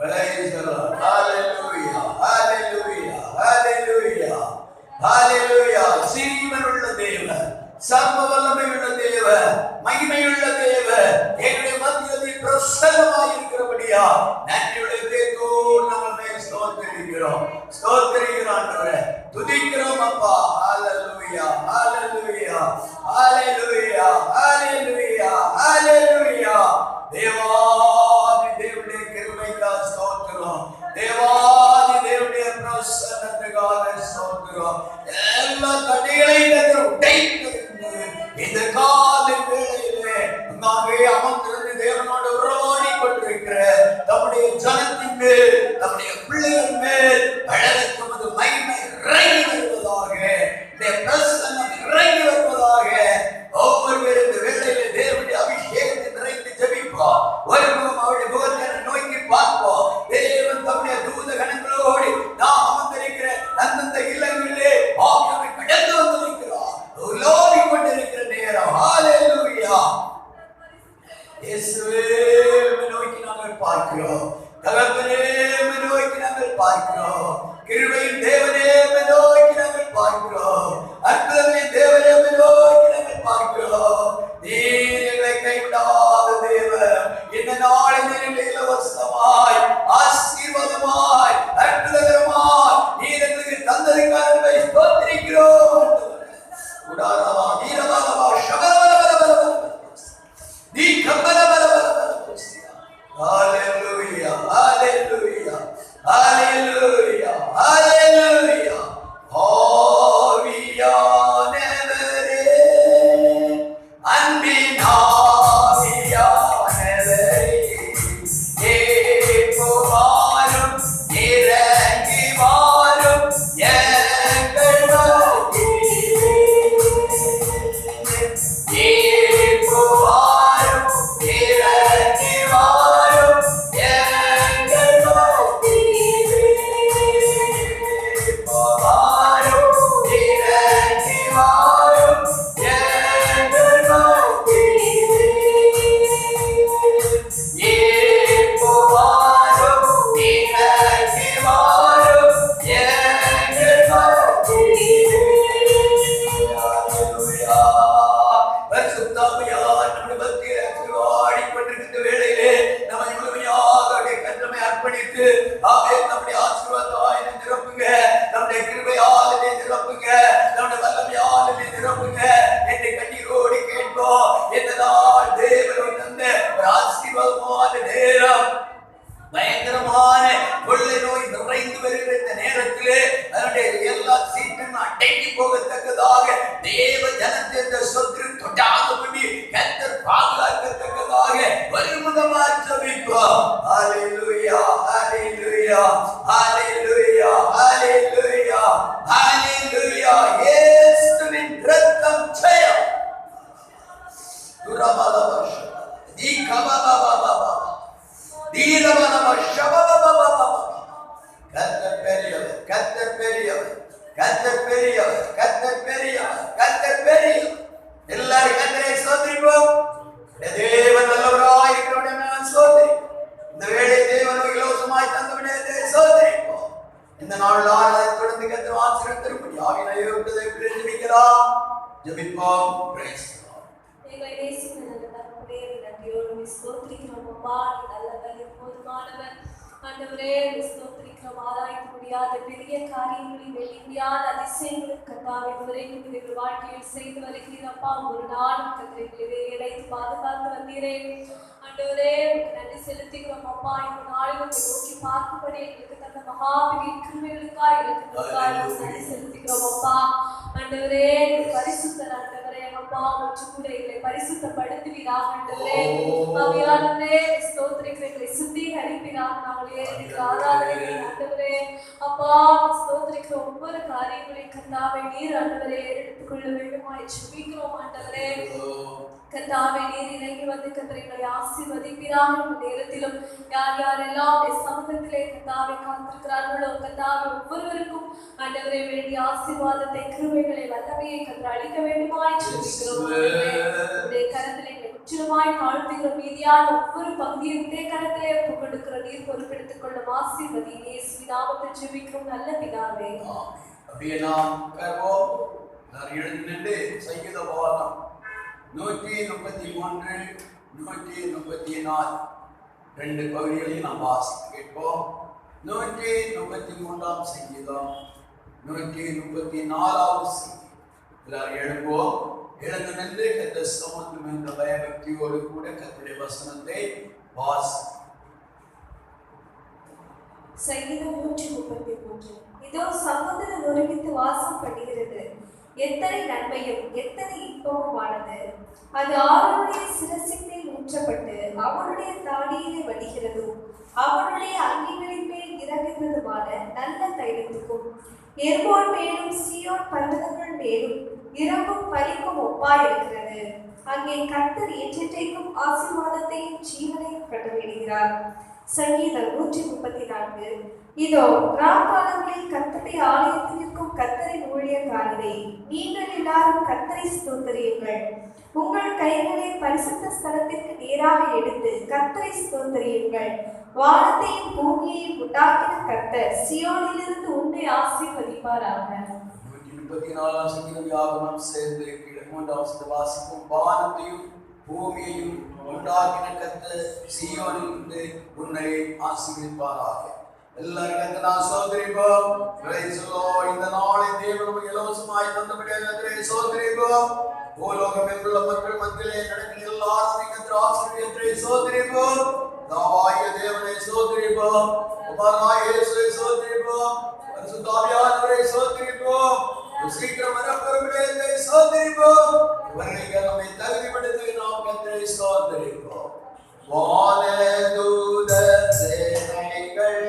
Praise the Lord. Hallelujah. Hallelujah. Hallelujah. Hallelujah. ஜீவனுள்ள தேவன், சர்வ வல்லமையுள்ள தேவன், மகிமையுள்ள தேவன் எங்களுடைய மத்தியில் பிரசன்னமாய் இருக்கிறபடியா நன்றியுடைய தேவனோடு நாங்கள் ஸ்தோத்திரிக்கிறோம். ஸ்தோத்திரிக்கிறோம் ஆண்டவரே, துதிக்கிறோம் அப்பா. ஹalleluya. ஹalleluya. ஹalleluya. ஹalleluya. ஹalleluya. தேவாதி தேவனுடைய கிருபைக்காக ஸ்தோத்திரம். தேவாதி தேவனுடைய பிரசன்னத்துக்காக ஸ்தோத்திரம். எல்லா தடைகளையும் உடைத்து இந்த காலை வேளையிலே நாமே அமர்ந்திருந்து தேவனோடு உறவாடி கொண்டிருக்கிற நம்முடைய ஜனத்தின் மேல், நம்முடைய பிள்ளைகள் மேல் அழகத்தும் அது மகிமை இறங்கி வருவதாக, இந்த பிரசன்னம் இறங்கி வருவதாக. ஒவ்வொரு இந்த வேளையிலே தேவனுடைய அபிஷேகத்தை நிறைந்து ஜெபிப்போம். ஒரு முகம் அவருடைய முகத்தை நோக்கி பார்ப்போம். தேவன் தம்முடைய தூத கணங்களோடு நாம் அமர்ந்திருக்கிற அந்தந்த இல்லங்களிலே ஆவியானவர் கடந்து வந்திருக்கிறார். உலோடி கொண்டிருக்கிற நேரம். ஹalleluya. இயேசுவே நோக்கி நாங்கள் பார்க்கிறோம். தகப்பனே நோக்கி நாங்கள் பார்க்கிறோம். கிருபையின் தேவனே நோக்கி நாங்கள் பார்க்கிறோம். அற்புதங்களின் தேவனே நோக்கி நாங்கள் பார்க்கிறோம். நீர் எங்களை கைவிடாத தேவன். இந்த நாளில் எங்களை இலவசமாய், ஆசீர்வாதமாய், அற்புதகரமாய் நீர் எங்களுக்கு தந்ததுக்காக ஸ்தோத்திரிக்கிறோம். உடாரவா நீரவா ஷபரவரவரவரவர நீ கம்பரவரவரவர. ஹalleluya. ஹalleluya. ஹalleluya. ஹalleluya. ஆவியானவரே, அன்பின் ஆவியானவரே, ஏகோவாரும் இறங்கி வாரும் எங்கள் நோக்கிலே. ஏகோவாரும் இறங்கி வாரும் எங்கள் நோக்கிலே. ஏகோவாரும் இறங்கி வாரும் எங்கள் நோக்கிலே. ஏகோவாரும் இறங்கி வாரும் எங்கள் நோக்கிலே. ஹalleluya. பரிசுத்தாவியார் நம்முடைய மத்தியிலே ஆடிக்கொண்டிருக்கிற வேளையிலே நம்மை முழுமையாக கர்த்தரை அர்ப்பணித்து நம்முடைய ஆசீர்வாதத்தால் நிரப்புங்க, நம்முடைய கிருபையால் நிரப்புங்க, நம்முடைய வல்லமையால் நிரப்புங்க என்று கண்ணீரோடு கேட்போம். இந்த நாள் தேவன் தந்த ஒரு ஆசீர்வாதமான நேரம். பயங்கரமான கொள்ளை நோய் நிறைந்து வருகிற இந்த நேரத்திலே அதனுடைய எல்லா சீட்டும் அடங்கி போகத்தக்கதாக தேவ ஜனத்தை இந்த சொத்து தொட்டாதபடி கர்த்தர் பாதுகாக்கத்தக்கதாக வருமுகமா ஜெபிப்போம். ஹalleluya. ஹalleluya. ஹalleluya. ஹalleluya. ஹalleluya. இயேசுவின் இரத்தம் ஜெயம். துரபாலவஷ நீ கபபாபாபா தீரவனம ஷபபபபபப. கர்த்தர் பெரியவர், கர்த்தர் பெரியவர், கர்த்தர் பெரியவர், கர்த்தர் பெரியவர், கர்த்தர் பெரியவர். எல்லாரும் கர்த்தரை ஸ்தோத்திரிப்போம். தேவன் நல்லவராய் இருக்கிறவரை நான் ஸ்தோத்திரிப்போம். இந்த வேளை தேவன் இலவசமாய் தந்தவனே ஸ்தோத்திரிப்போம். இந்த நாள் அதை தொடர்ந்து கர்த்தர் ஆசீர்வதித்திருப்படி ஆவியிலே விட்டதை ஜெபிக்கலாம். ஜெபிப்போம். Praise the Lord. எங்களை நேசிக்கிற நல்ல தகப்பனே, நன்றியோடு ஸ்தோத்திரிக்கிறோம் அப்பா. நீ நல்லவர், போதுமானவர். ஆண்டவரே, ஸ்தோத்திரிக்கிறோம். ஆராய்ந்து முடியாத பெரிய காரியங்களில் வெள்ளி முடியாத அதிசயங்களுக்கு கர்த்தாவே இதுவரைக்கும் எங்கள் வாழ்க்கையில் செய்து வருகிறப்பா. ஒரு நாளும் கர்த்தரை இடைத்து பாதுகாத்து வந்தீரே. ஆண்டவரே, நன்றி செலுத்துகிறோம் அப்பா. இந்த நாளிலும் நோக்கி பார்க்கும்படி எங்களுக்கு தந்த மகாபெரிய கிருபைகளுக்காக எங்களுக்கு நன்றி செலுத்துகிறோம் அப்பா. ஆண்டவரே, பரிசுத்தர் ஆண்டவரே அப்பா, மற்றும் கூட எங்களை பரிசுத்தப்படுத்துவீராக. ஆண்டவரே, ஆவியானவரே, ஸ்தோத்திரிக்கிறோம். எங்களை சுத்திகரிப்பீராக. நாங்கள் ஏறெடுக்கிற ஆராதனை ஆண்டவரே அப்பா, ஸ்தோத்திரிக்கிற ஒவ்வொரு காரியங்களையும் கர்த்தாவே நீர் ஆண்டவரே எடுத்துக்கொள்ள வேண்டுமாய் ஜெபிக்கிறோம். ஆண்டவரே, கர்த்தாவே நீர் இறங்கி வந்து கர்த்தரை ஆசீர்வதிப்பீராக. இந்த நேரத்திலும் யார் யாரெல்லாம் சமூகத்திலே கர்த்தாவை காத்திருக்கிறார்களோ கர்த்தாவே ஒவ்வொருவருக்கும் ஆண்டவரே வேண்டிய ஆசீர்வாதத்தை கிருபைகளை வல்லமையை கர்த்தர் அளிக்க வேண்டுமாய் ஜெபிக்கிறோம். உடைய கரத்திலே முற்றிலுமாய் தாழ்த்துகிறோம். மீதியான ஒவ்வொரு பகுதியும் உடைய கரத்திலே ஒப்புக்கொடுக்கிற நீர் பொறுப்பெடுத்துக் கொள்ளும். ஆசீர்வதி இயேசுவின் நாமத்தில் ஜெபிக்கிறோம் நல்ல பிதாவே. அப்படியே நாம் கர்வோம் எழுந்து நின்று சங்கீத பாகம் 133 134 ரெண்டு பகுதிகளையும் நாம் வாசித்து கேட்போம். 133 சங்கீதம் 134 சங்கீதம். எல்லாரும் எழுப்போம். எழுந்து நின்று கர்த்தர் சமூகத்தில் என்ற பயபக்தியோடு கூட கர்த்தருடைய வசனத்தை வாசி. சங்கீதம் 133. இதோ சகோதரன் ஒருமித்து வாசம் பண்ணுகிறது. எத்தனை நன்மையும் எத்தனை இன்பமுமானது. அது அவருடைய சிரசின் மேல் ஊற்றப்பட்டு அவருடைய தாடியிலே வடிகிறதும் அவருடைய அங்கிகளின் மேல் இறங்குகிறதுமான நல்ல தைலத்துக்கும் எர்மோன் மேலும் சீயோன் பர்வதங்கள் மேலும் இரவும் பலிக்கும் ஒப்பாயிருக்கிறது. அங்கே கர்த்தர் என்றென்றைக்கும் ஆசீர்வாதத்தையும் ஜீவனையும் கட்டளையிடுகிறார். சங்கீதம் 134. இதோ ராக்காலங்களில் கர்த்தருடைய ஆலயத்தில் இருக்கும் கர்த்தரின் ஊழியக்காரரே, நீங்கள் எல்லாரும் கர்த்தரை ஸ்தோத்திரியுங்கள். உங்கள் கைகளை பரிசுத்த ஸ்தலத்திற்கு நேராக எடுத்து கர்த்தரை ஸ்தோத்திரியுங்கள். வானத்தையும் பூமியையும் உண்டாக்கின கர்த்தர் சியோனிலிருந்து உன்னை ஆசீர்வதிப்பாராக. 134 சங்கீதம் யாவரும் சேர்ந்து 3 வாசிக்கும். வானத்தையும் பூமியையும் உண்டாக்கின கர்த்தர் சீயோனிலிருந்து உன்னை ஆசீர்வதிப்பாராக. எல்லாரும் நான் சோதரிப்போம். இந்த நாளை தேவனும் இலவசமாய் தந்தபடியாக சோதரிப்போம். பூலோகம் எங்குள்ள மக்கள் மத்தியிலே நடக்கிற எல்லாரும் ஆசிரியத்தை சோதரிப்போம். தாவாய தேவனை சோதரிப்போம். குமாரனாய இயேசுவை சோதரிப்போம். பரிசுத்த ஆவியானவரை சோதரிப்போம். சீக்கிரம் வரப்போகிறவர்களை சோதரிப்போம். இவர்கள் நம்மை தகுதிப்படுத்தி நாம் கர்த்தரை சோதரிப்போம். வானதூத சேனைகள்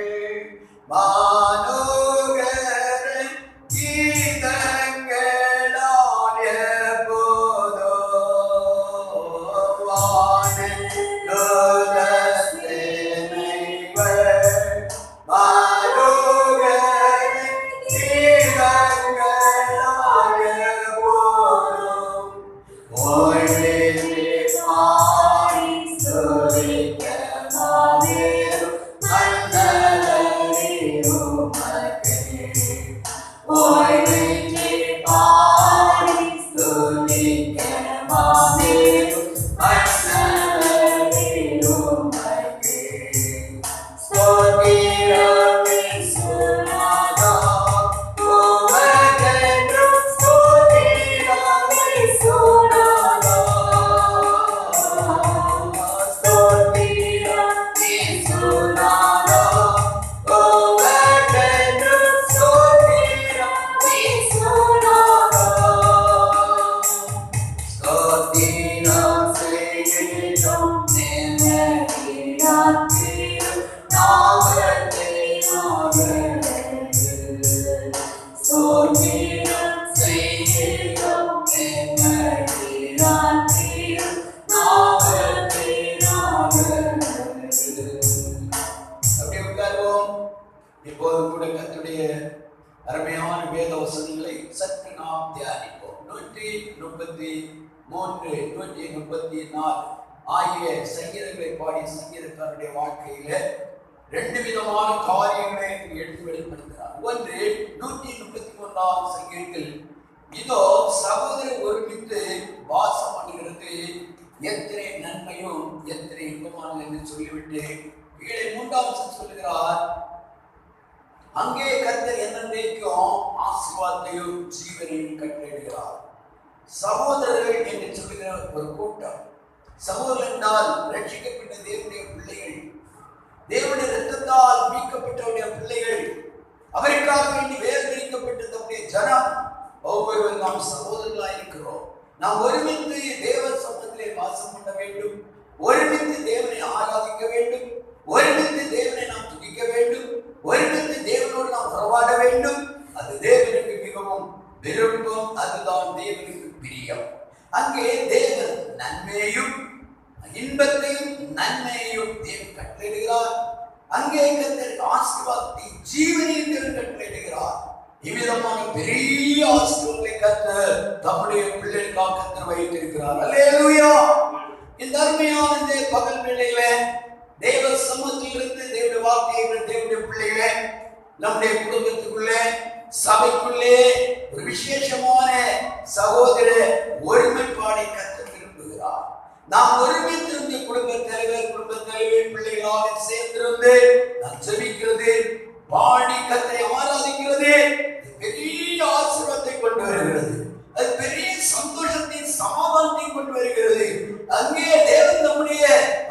மானுகரை கீதங்களால் எப்போதோ வானதூத சேனைகள் மானுகரை கீதங்களால் எப்போதும் ஓய்வே இப்போது கூட கர்த்தருடைய அருமையான வேத வசனங்களை சற்று நாம் தியானிப்போம். 133 134 ஆகிய சங்கீதங்களை பாடிய சங்கீதக்காரருடைய வாழ்க்கையில ரெண்டு விதமான காரியங்களை எடுத்து வெளிப்படுத்துகிறார். ஒன்று 133 சங்கீதத்தில் இதோ சகோதரர் ஒருமித்து வாசம் பண்ணுகிறது, எத்தனை நன்மையும் எத்தனை இன்பமானது என்று சொல்லிவிட்டு கீழே 3 சொல்லுகிறார், அங்கே கர்த்தர் என்னென்றைக்கும் ஆசீர்வாதத்தையும் ஜீவனையும் கட்டளையிடுகிறார். சகோதரர்கள் என்று சொல்லுகிற ஒரு கூட்டம், சகோதரர் என்றால் ரட்சிக்கப்பட்ட தேவனுடைய பிள்ளைகள், தேவனுடைய இரத்தத்தால் மீட்கப்பட்டவருடைய பிள்ளைகள், அவருக்காக வேண்டி வேர்திரிக்கப்பட்ட தம்முடைய ஜனம், ஒவ்வொருவரும் நாம் சகோதரர்களாக இருக்கிறோம். நாம் ஒருமித்து தேவ சமூகத்திலே வாசம் பண்ண வேண்டும், ஒருமித்து தேவனை ஆராதிக்க வேண்டும், ஒருமித்து தேவனை நாம் துதிக்க வேண்டும், ஒருமித்து தேவனோடு நாம் உறவாட வேண்டும். அது தேவனுக்கு மிகவும் விருப்பம், அதுதான் தேவனுக்கு பிரியம். அங்கே தேவன் நன்மையே அங்கே கர்த்தர் ஆசீர்வாதத்தை ஜீவனையும் தேவன் கட்டளையிடுகிறார். இவ்விதமான பெரிய ஆசீர்வாதங்களை கர்த்தர் தம்முடைய பிள்ளைகளுக்காக கர்த்தர் வைத்திருக்கிறார். அல்லேலூயா. இந்த அருமையான இந்த பகல் வேளையில தேவ சமூகத்திலிருந்து தேவனுடைய வார்த்தையை தேவனுடைய பிள்ளைகளே, நம்முடைய குடும்பத்துக்குள்ளே சபைக்குள்ளே ஒரு விசேஷமான சகோதர ஒருமைப்பாடை கர்த்தர் விரும்புகிறார். நாம் ஒருமித்திருந்து குடும்ப தலைவர் பிள்ளைகளாக சேர்ந்திருந்து நாம் ஜெபிக்கிறது, பாடி கர்த்தரை ஆராதிக்கிறது பெரிய ஆசீர்வாதத்தை கொண்டு வருகிறது. அது பெரிய சந்தோஷத்தையும் சமாதானத்தை கொண்டு வருகிறது. அங்கே தேவன் நம்முடைய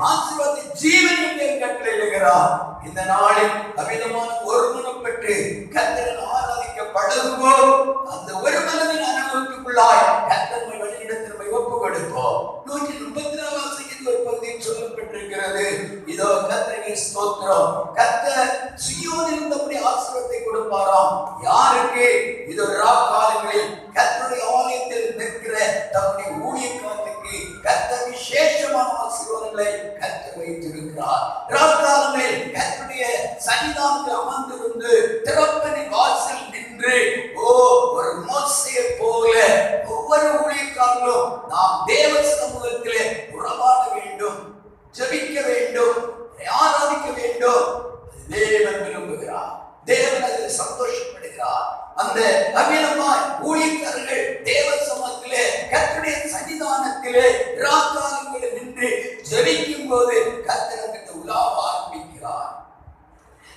ஆசீர்வாதத்தை ஜீவனையும் கட்டளையிடுகிறார். இந்த நாளில் அமிதமான ஒருமனப்பட்டு கர்த்தரை ஆராதிக்கப்படுவோம். அந்த ஒரு மனதின் அனுபவத்துக்குள்ளாய் கர்த்தர் வழியிடத்தில் ஒப்பு கொடுப்போம். 134 ஒரு பகுதியில் சொல்லப்பட்டிருக்கிறது, இதோ கர்த்தருக்கு ஸ்தோத்திரம், கர்த்தர் சீயோனில் நம்முடைய ஆசீர்வாதத்தை கொடுப்பாராம். யாருக்கு? இதோ ராக்காலங்களில் கர்த்தருடைய ஆலயத்தில் நிற்கிற தம்முடைய ஊழியக்காரர்களுக்கு கர்த்தர் விசேஷமான ஆசீர்வாதங்களை கர்த்தர் வைத்திருக்கிறார். ராக்காலங்களில் கர்த்தருடைய சன்னிதானத்தில் அமர்ந்திருந்து திறப்பின் வாசல் நின்று ஒரு மோசேயை போல ஒவ்வொரு ஊழியக்காரர்களும் நாம் தேவ சமூகத்திலே உறவாட வேண்டும், ஜெபிக்க வேண்டும், ஆராதிக்க வேண்டும். தேவன் விரும்புகிறார். தேவன் அதில் சந்தோஷப்படுகிறார். அந்த அமிலமாய் ஊழியக்காரர்கள் தேவ சமூகத்திலே கர்த்தருடைய சன்னிதானத்திலே ராக்காலங்களில் நின்று ஜெபிக்கும் போது கர்த்தர் அந்த உலாவ ஆரம்பிக்கிறார்.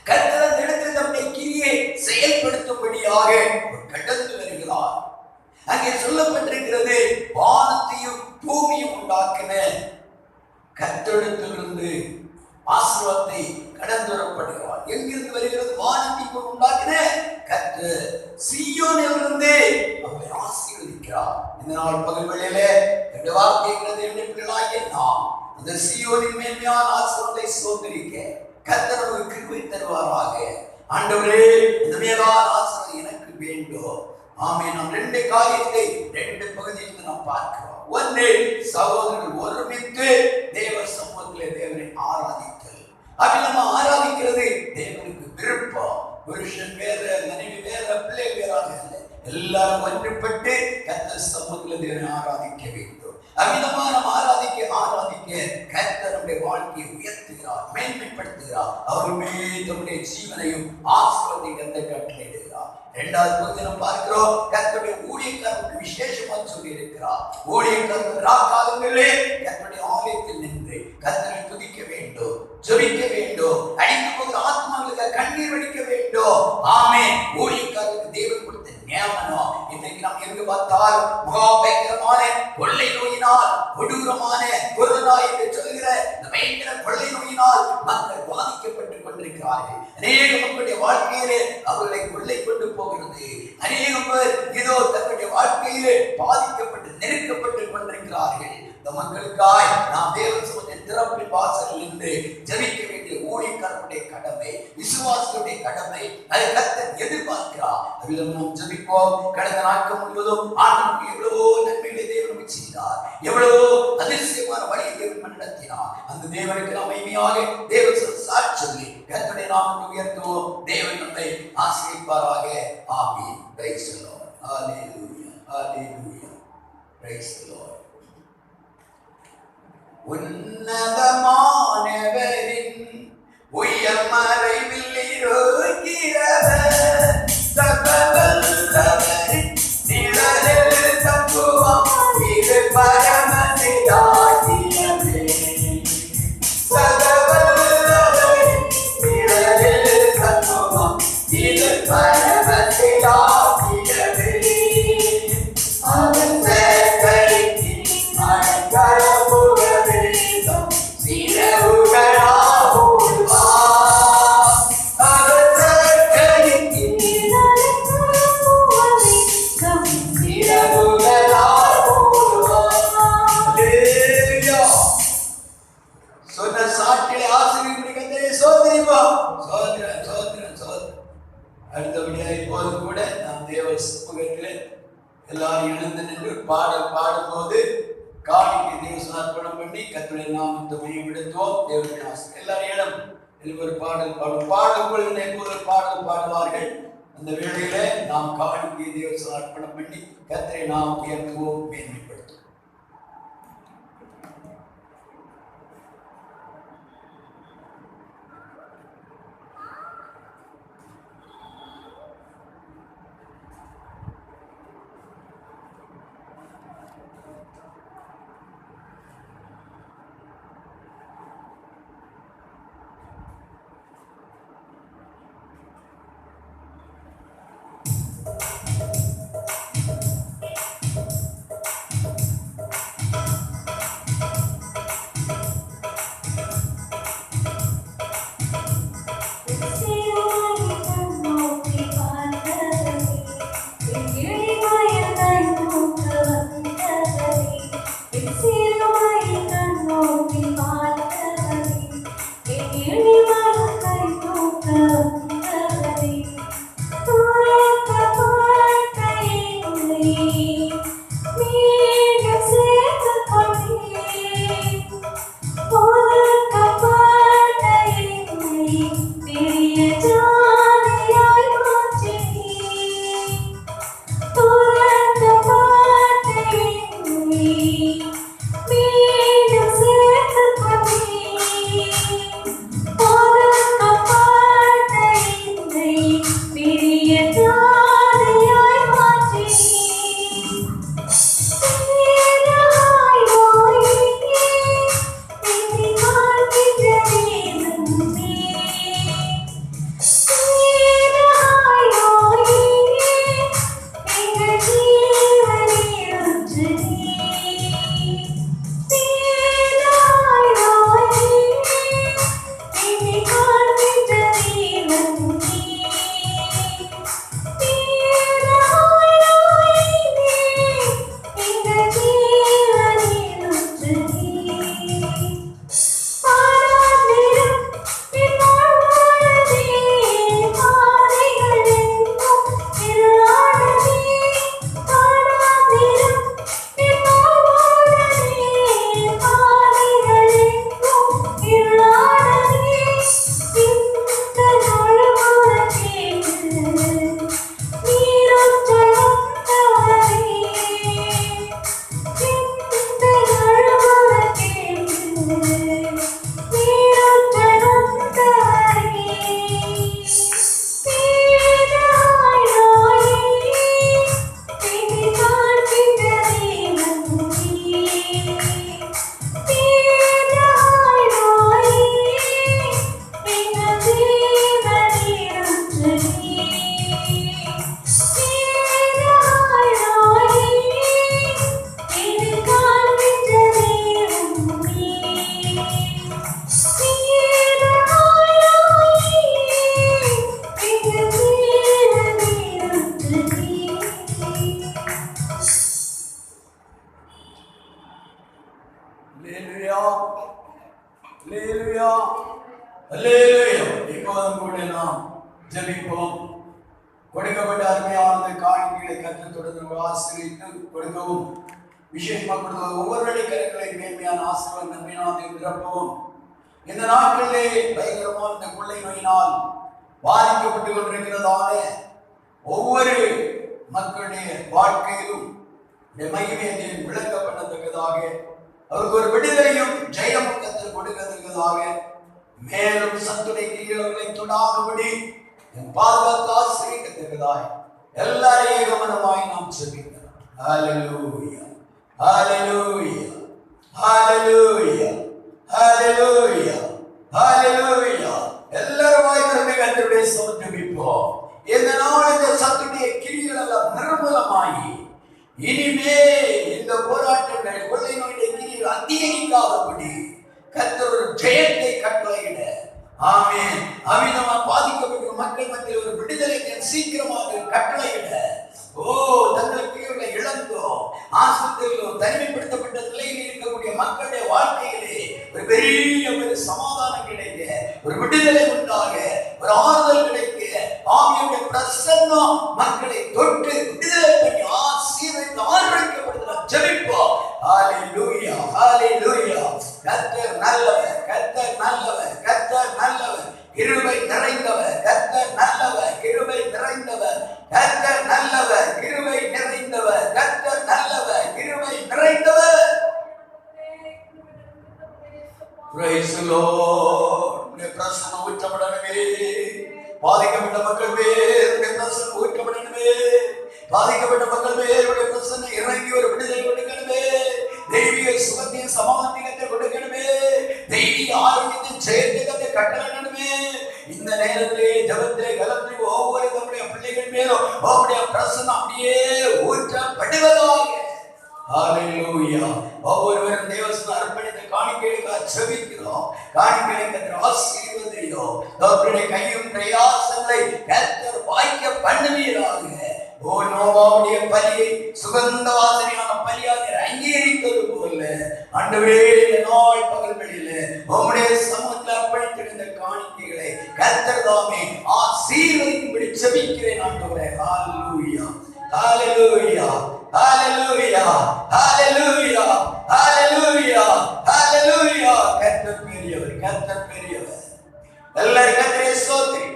கர்த்தர் அந்த இடத்தில் நம்முடைய கிரியை செயல்படுத்தும்படியாக கடந்து வருகிறார். அங்கே சொல்லப்பட்டிருக்கிறது, வானத்தையும் பூமியும் உண்டாக்கின கர்த்தரிடத்திலிருந்து ஆசீர்வாதத்தை கடந்து வரப்படுகிறார். எங்கிருந்து வருகிறது? வானத்தை உண்டாக்கின கர்த்தர் சீயோனிலிருந்து அவரை ஆசீர்வதிக்கிறார். இந்த நாள் பகல் வேளையிலே இந்த வார்த்தைகளை பிள்ளைகளாகிய நாம் அந்த சீயோனின் மேன்மையான ஆசீர்வாதத்தை சுதந்திரிக்க கர்த்தர் நமக்கு கிருபை தருவாராக. ஆண்டவரே, இந்த மேலான ஆசீர்வாதம் எனக்கு வேண்டும். ஆமென். நாம் 2 காரியத்தை 2 பகுதியில் நாம் பார்க்கிறோம். ஒன்று, சகோதரர்கள் ஒருமித்து தேவ சமூகத்திலே தேவனை ஆராதித்தல். அப்படி நம்ம ஆராதிக்கிறது தேவனுக்கு விருப்பம். புருஷன் வேற, மனைவி வேற, பிள்ளை வேறாக இல்லை, எல்லாரும் ஒன்றுபட்டு கர்த்தர் சமூகத்தில் தேவனை ஆராதிக்க வேண்டும். அமிதமாக நாம் ஆராதிக்க கர்த்தர் நம்முடைய வாழ்க்கையை உயர்த்துகிறார், மேன்மைப்படுத்துகிறார். அவருமே தம்முடைய ஜீவனையும் ஆசீர்வாதத்தை கர்த்தர் கட்டளையிடுகிறார். 2வது பகுதி நாம் பார்க்கிறோம், கர்த்தருடைய ஊழியக்காரர்களுக்கு விசேஷமாக சொல்லி இருக்கிறார். ஊழியக்காரர்கள் ராக்காலங்களிலே கர்த்தருடைய ஆலயத்தில் நின்று கர்த்தரை துதிக்க வேண்டும், ஜெபிக்க வேண்டும், அடித்து போகிற ஆத்மாக்களுக்கு கண்ணீர் வடிக்க வேண்டும். ஆமென். ஊழியக்காரர்களுக்கு தேவன் கொடுத்த நியமனம். இன்றைக்கு நாம் எங்கு பார்த்தால் மகாபயங்கரமான கொள்ளை நோயினால், கொடூரமான கொரோனா என்று சொல்கிற இந்த பயங்கர கொள்ளை நோயினால் மக்கள் பாதிக்கப்பட்டுக் கொண்டிருக்கிறார்கள். அநேக மக்களுடைய வாழ்க்கையிலே அவர்களை கொள்ளை கொண்டு போகிறது. அநேகம் பேர் இதோ தங்களுடைய வாழ்க்கையிலே பாதிக்கப்பட்டு நெருக்கப்பட்டுக் கொண்டிருக்கிறார்கள். இந்த மக்களுக்காய் நாம் தேவ சமூகத்தின் திறப்பின் வாசல் நின்று ஜெபிக்க வேண்டிய ஊழியக்காரருடைய கடமை, விசுவாசத்துடைய கடமை. அதை கர்த்தர் எதிர்பார்க்கிறார். அதில் நாம் ஜெபிப்போம். கடந்த நாட்கள் முழுவதும் ஆண்டவருக்கு எவ்வளவோ நன்மைகளை தேவன் செய்தார், எவ்வளவோ அதிசயமான வழியை தேவன் நடத்தினார். அந்த தேவனுக்கு நாம் மைமையாக தேவ சாட்சி சொல்லி கர்த்தருடைய நாமத்தை உயர்த்துவோம். தேவன் நம்மை ஆசீர்வதிப்பாராக. ஆமென். Praise the Lord. ஹalleluya, ஹalleluya. Praise the Lord. உன்னதமானவரின் உயர்மறைவில் இருக்கிறவர், சகலவல்லவரின் நிழலில் தங்குவான், இது பரமசிலாகியமே. சகலவல்லவரின் நிழலில் தங்குவான், இது பரமசிலாகியமே. அவன் சேகரித்து அடைக்கலமுகவே சொன்ன சாட்டிலே ஆசீர்வதிக்கத்தே சோதரிப்போம். சோதரன் சோதரன் சோதரன். அடுத்தபடியாக இப்போது கூட நாம் தேவ சமூகத்திலே எல்லாரும் எழுந்து நின்று பாடல் பாடும்போது காணிக்கை தேவ சமர்ப்பணம் பண்ணி கர்த்தருடைய நாமத்தை மையப்படுத்துவோம். தேவனுடைய ஆசீர்வாதம் எல்லாரும் ஒரு பாடல் பாடும் பாடல்கள் ஒரு பாடல் பாடுவார்கள். அந்த வேளையில நாம் காணிக்கை தேவசம் அர்ப்பணம் பண்ணி கர்த்தரை நாம் உயர்த்துவோம், மேன்மைப்படுத்துவோம். இப்போதும் கூட நாம் ஜெபிப்போம். கொடுக்கப்பட்ட அருமையான காணிக்கைகளை கற்றுத்தொடர்ந்து ஆசிரியத்து கொடுக்கவும், விசேஷமாக கொடுக்கவும், ஒவ்வொருவருடைய கருக்களை மேன்மையான ஆசீர்வாதம் நன்மையினால் நிரப்பவும். இந்த நாட்களிலே பயங்கரமான இந்த கொள்ளை நோயினால் பாதிக்கப்பட்டு கொண்டிருக்கிறதான ஒவ்வொரு மக்களுடைய வாழ்க்கையிலும் மகிமையை விளக்கப்படத்தக்கதாக, அவருக்கு ஒரு விடுதலையும் ஜெயமுகத்தில் கொடுக்கத்தக்கதாக, மேலும் சத்துடைய கிரியைகளை தொடாதபடி பாதுகாத்து ஆசீர்வதிக்கத்தக்கதாக எல்லாரையும் கவனமாய் நாம் செபிக்கிறோம். ஹல்லேலூயா, ஹல்லேலூயா, ஹல்லேலூயா, ஹல்லேலூயா, ஹல்லேலூயா. எல்லாரும் கர்த்தருடைய சோதனைப்போம். இந்த நாள் இந்த சத்துடைய கிரியைகள் எல்லாம் நிர்மூலமாகி இனிமே இந்த போராட்டங்கள் கொள்ளை நோயுடைய கிரியைகள் அதிகரிக்காதபடி கர்த்தர் ஒரு ஜெயத்தை கட்டளையிட, ஆமென், அமிதமாக பாதிக்கப்பட்ட மக்கள் மத்தியில் ஒரு விடுதலை சீக்கிரமாக கட்டளையிட, தங்களுக்கு இழந்தோ ஆஸ்பத்திரியிலோ தனிமைப்படுத்தப்பட்ட நிலையில் இருக்கக்கூடிய மக்களுடைய வாழ்க்கையிலே ஒரு பெரிய ஒரு சமாதானம் கிடைக்க, ஒரு விடுதலை உண்டாக, ஒரு ஆறுதல் கிடைக்க, ஆவியுடைய பிரசன்னம் மக்களை தொட்டு விடுதலை பண்ணி ஆசீர்வதித்து ஆரோக்கியப்படுத்த ஜெபிப்போம். ஹல்லேலூயா, ஹல்லேலூயா. கர்த்தர் நல்லவர், கர்த்தர் நல்லவர், கர்த்தர் நல்லவர். பாதிக்கப்பட்ட மக்கள் பேருடைய பிரசன்னம் ஊற்றப்படணுமே. பாதிக்கப்பட்ட மக்கள் பேருடைய பிரசன்னம் இறங்கி ஒரு விடுதலை கொடுக்கணுமே. தெய்வீக சுகத்தையும் சமாதானத்தை கொடுக்கணுமே. தெய்வீக ஆரோக்கியத்தின் செயற்கத்தை கட்டளணுமே. இந்த நேரத்திலே ஜபத்திலே கலந்து ஒவ்வொரு நம்முடைய பிள்ளைகள் மேலும் அவருடைய பிரசன்னம் அப்படியே ஊற்றப்படுவதாக. ஹல்லேலூயா. ஒவ்வொருவரும் தேவஸ்தான அர்ப்பணித்த காணிக்கைகளுக்காக ஜெபிக்கிறோம். காணிக்கைகளை கர்த்தர் ஆசீர்வதிக்கிறோம். அவருடைய கையும் பிரயாசங்களை கர்த்தர் வாய்க்க பண்ணுவீராக. ஓ நோவாவுடைய பலியை சுகந்த வாசனையான பலியாக அங்கீகரித்தது போல ஆண்டவரே இந்த நாள் பகல் வெளியிலே உம்முடைய சமூகத்தில் அர்ப்பணித்திருந்த காணிக்கைகளை கர்த்தர் தாமே ஆசீர்வதிக்கும்படி ஜெபிக்கிறேன் ஆண்டவரே. ஹல்லேலூயா, ஹல்லேலூயா, ஹல்லேலூயா, ஹல்லேலூயா, ஹல்லேலூயா, ஹல்லேலூயா. கர்த்தர் பெரியவர், கர்த்தர் பெரியவர். எல்லாரும் கர்த்தரை ஸ்தோத்திரி.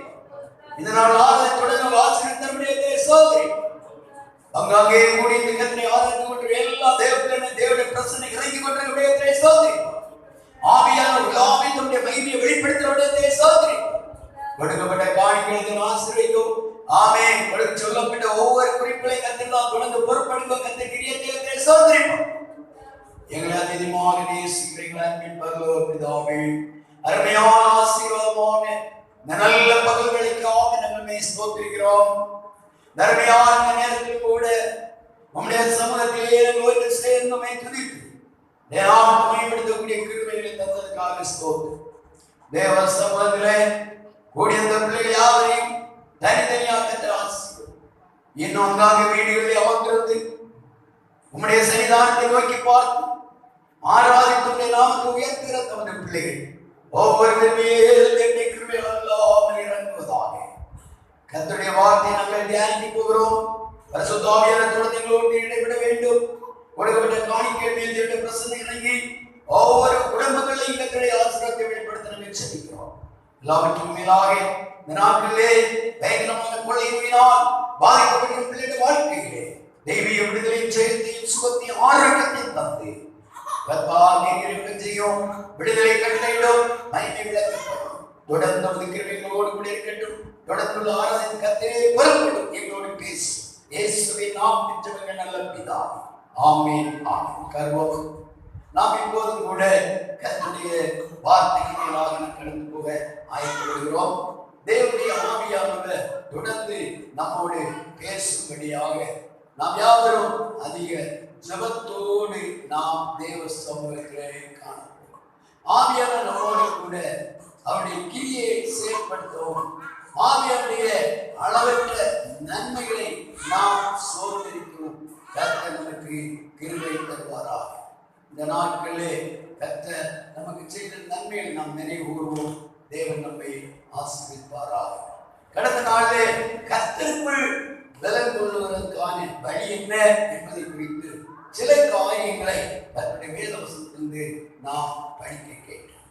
இதனால் ஆராதனை வாசனத்தினுடைய ஸ்தோத்திரி. அங்கே கூடி இந்த கர்த்தரை ஆராதித்து கொண்டு எல்லா தேவர்களையும் தேவனுடைய பிரசன்னம் இறங்கி கொண்டிருக்கிற ஸ்தோத்திரி. ஆவியான உலாவி தன்னுடைய மகிமையை வெளிப்படுத்துகிறவருடைய ஸ்தோத்திரி. கொடுக்கப்பட்ட காணிக்கைகளை ஆசீர்வதிக்கும். ஆமென். உங்களுக்கு சொல்லப்பட்ட ஒவ்வொரு குறிப்புகளையும் கர்த்தர் தொடர்ந்து பொறுப்பெடுக்கும். கர்த்தர் கிரியத்தை ஸ்தோத்திரிப்போம். எங்களை அதிகமாக நேசிக்கிறீங்களா அன்பின் பரலோக பிதாவே, அருமையான ஆசீர்வாதமான நல்ல பகல்களுக்காக நாங்கள் ஸ்தோத்திரிக்கிறோம். அருமையான நேரத்தில் கூட நம்முடைய சமூகத்திலே ஒன்று சேர்ந்து துதித்து தேவனை மேம்படுத்தக்கூடிய கிருபைகளை தந்ததுக்காக ஸ்தோத்திரம். தேவ சமூகத்திலே கூடிய பிள்ளைகள் யாவரையும் தனித்தனியாக ஆசீர்வதியும். இன்னும் அங்காங்க வீடுகளில் அமர்ந்திருந்து உம்முடைய சன்னிதானத்தை நோக்கி பார்த்து ஆராதித்து நாமத்தை உயர்த்துகிற தம்முடைய பிள்ளைகள் ஒவ்வொருவரும் இறங்குவதாக. கர்த்தருடைய வார்த்தையை நாங்கள் தியானிக்க போகிறோம். பரிசுத்த ஆவியானவர் தொடர்ந்து எங்களோடு இடைவிட வேண்டும். கொடுக்கப்பட்ட காணிக்கை மேல் தேவனுடைய பிரசன்னம் இறங்கி ஒவ்வொரு குடும்பங்களையும் கர்த்தருடைய ஆசீர்வாதத்தை வெளிப்படுத்த நாங்கள் ஜெபிக்கிறோம். எல்லாவற்றுக்கும் மேலாக இந்த நாட்களிலே பயங்கரமான கொள்ளை நோயினால் பாதிக்கப்பட்ட பிள்ளைகளுடைய வாழ்க்கையிலே தெய்வீக விடுதலையும் செயற்கையும் சுகத்தையும் ஆரோக்கியத்தையும் தந்து செய்யும் விடுதலை கட்டளையிடும் மகிமை விளக்கப்படும். தொடர்ந்து கிருபைகளோடு கூட இருக்கட்டும். தொடர்ந்துள்ள ஆராதனை கர்த்தரே பொறுப்படும். எங்களோடு பேசு. இயேசுவின் நாமத்தில் ஜெபங்கள் நல்ல பிதாவே. ஆமென், ஆமென். கர்வம் நாம் இப்போதும் கூட கர்த்தருடைய வார்த்தைகளாக கடந்து போக ஆயத்தப்படுகிறோம். தேவனுடைய ஆவியானவர் தொடர்ந்து நம்மோடு பேசும்படியாக நாம் யாவரும் அதிக ஜபத்தோடு நாம் தேவ சமூகத்திலே காணப்போம். ஆவியானவர் நம்மோடு கூட அவருடைய கிரியை செயல்படுத்தவும் ஆவியானுடைய அளவற்ற நன்மைகளை நாம் சோதரிக்கவும் கர்த்தர் நமக்கு கிருபை தருவாராக. இந்த நாட்களே கர்த்தர் நமக்கு செய்த நன்மைகளை நாம் நினைவு கூறுவோம். தேவன் நம்மை ஆசீர்வதிப்பாராக. கடந்த நாளிலே கர்த்தருக்குள் பலன் கொள்வதற்கான வழி என்ன என்பதை குறித்து சில காரியங்களை கர்த்தருடைய வேதவசனத்திலிருந்து நாம் படிக்க கேட்டோம்,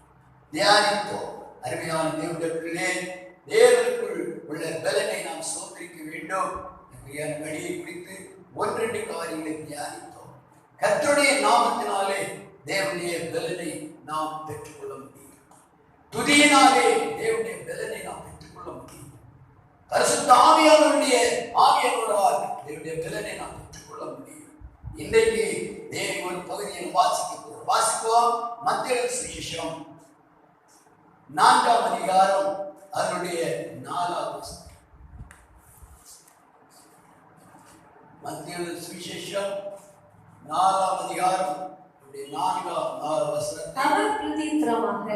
தியானித்தோம். அருமையான தேவனுடைய தேவனுக்குள் உள்ள பலனை நாம் சோதரிக்க வேண்டும் என்ற வழியை குறித்து ஒன்றெண்டு காரியங்களை தியானித்தோம். கர்த்தருடைய நாமத்தினாலே தேவனுடைய பலனை நாம் பெற்றுக்கொள்ள முடியும். துதியினாலே தேவனுடைய பலனை நாம் பெற்றுக்கொள்ள முடியும். பரிசுத்த ஆவியானவரால் தேவனுடைய பலனை நாம் பெற்றுக்கொள்ள முடியும். இன்றைக்கு தேவன் ஒரு பகுதியில் வாசிப்போம். மத்தேயு சுவிசேஷம் 4ஆம் அதிகாரம் அதனுடைய 4ஆவது வசனம். மத்தேயு சுவிசேஷம் 4ஆம் அதிகாரம் 4ஆவது வசனம். அவர் பிரதித்திரமாக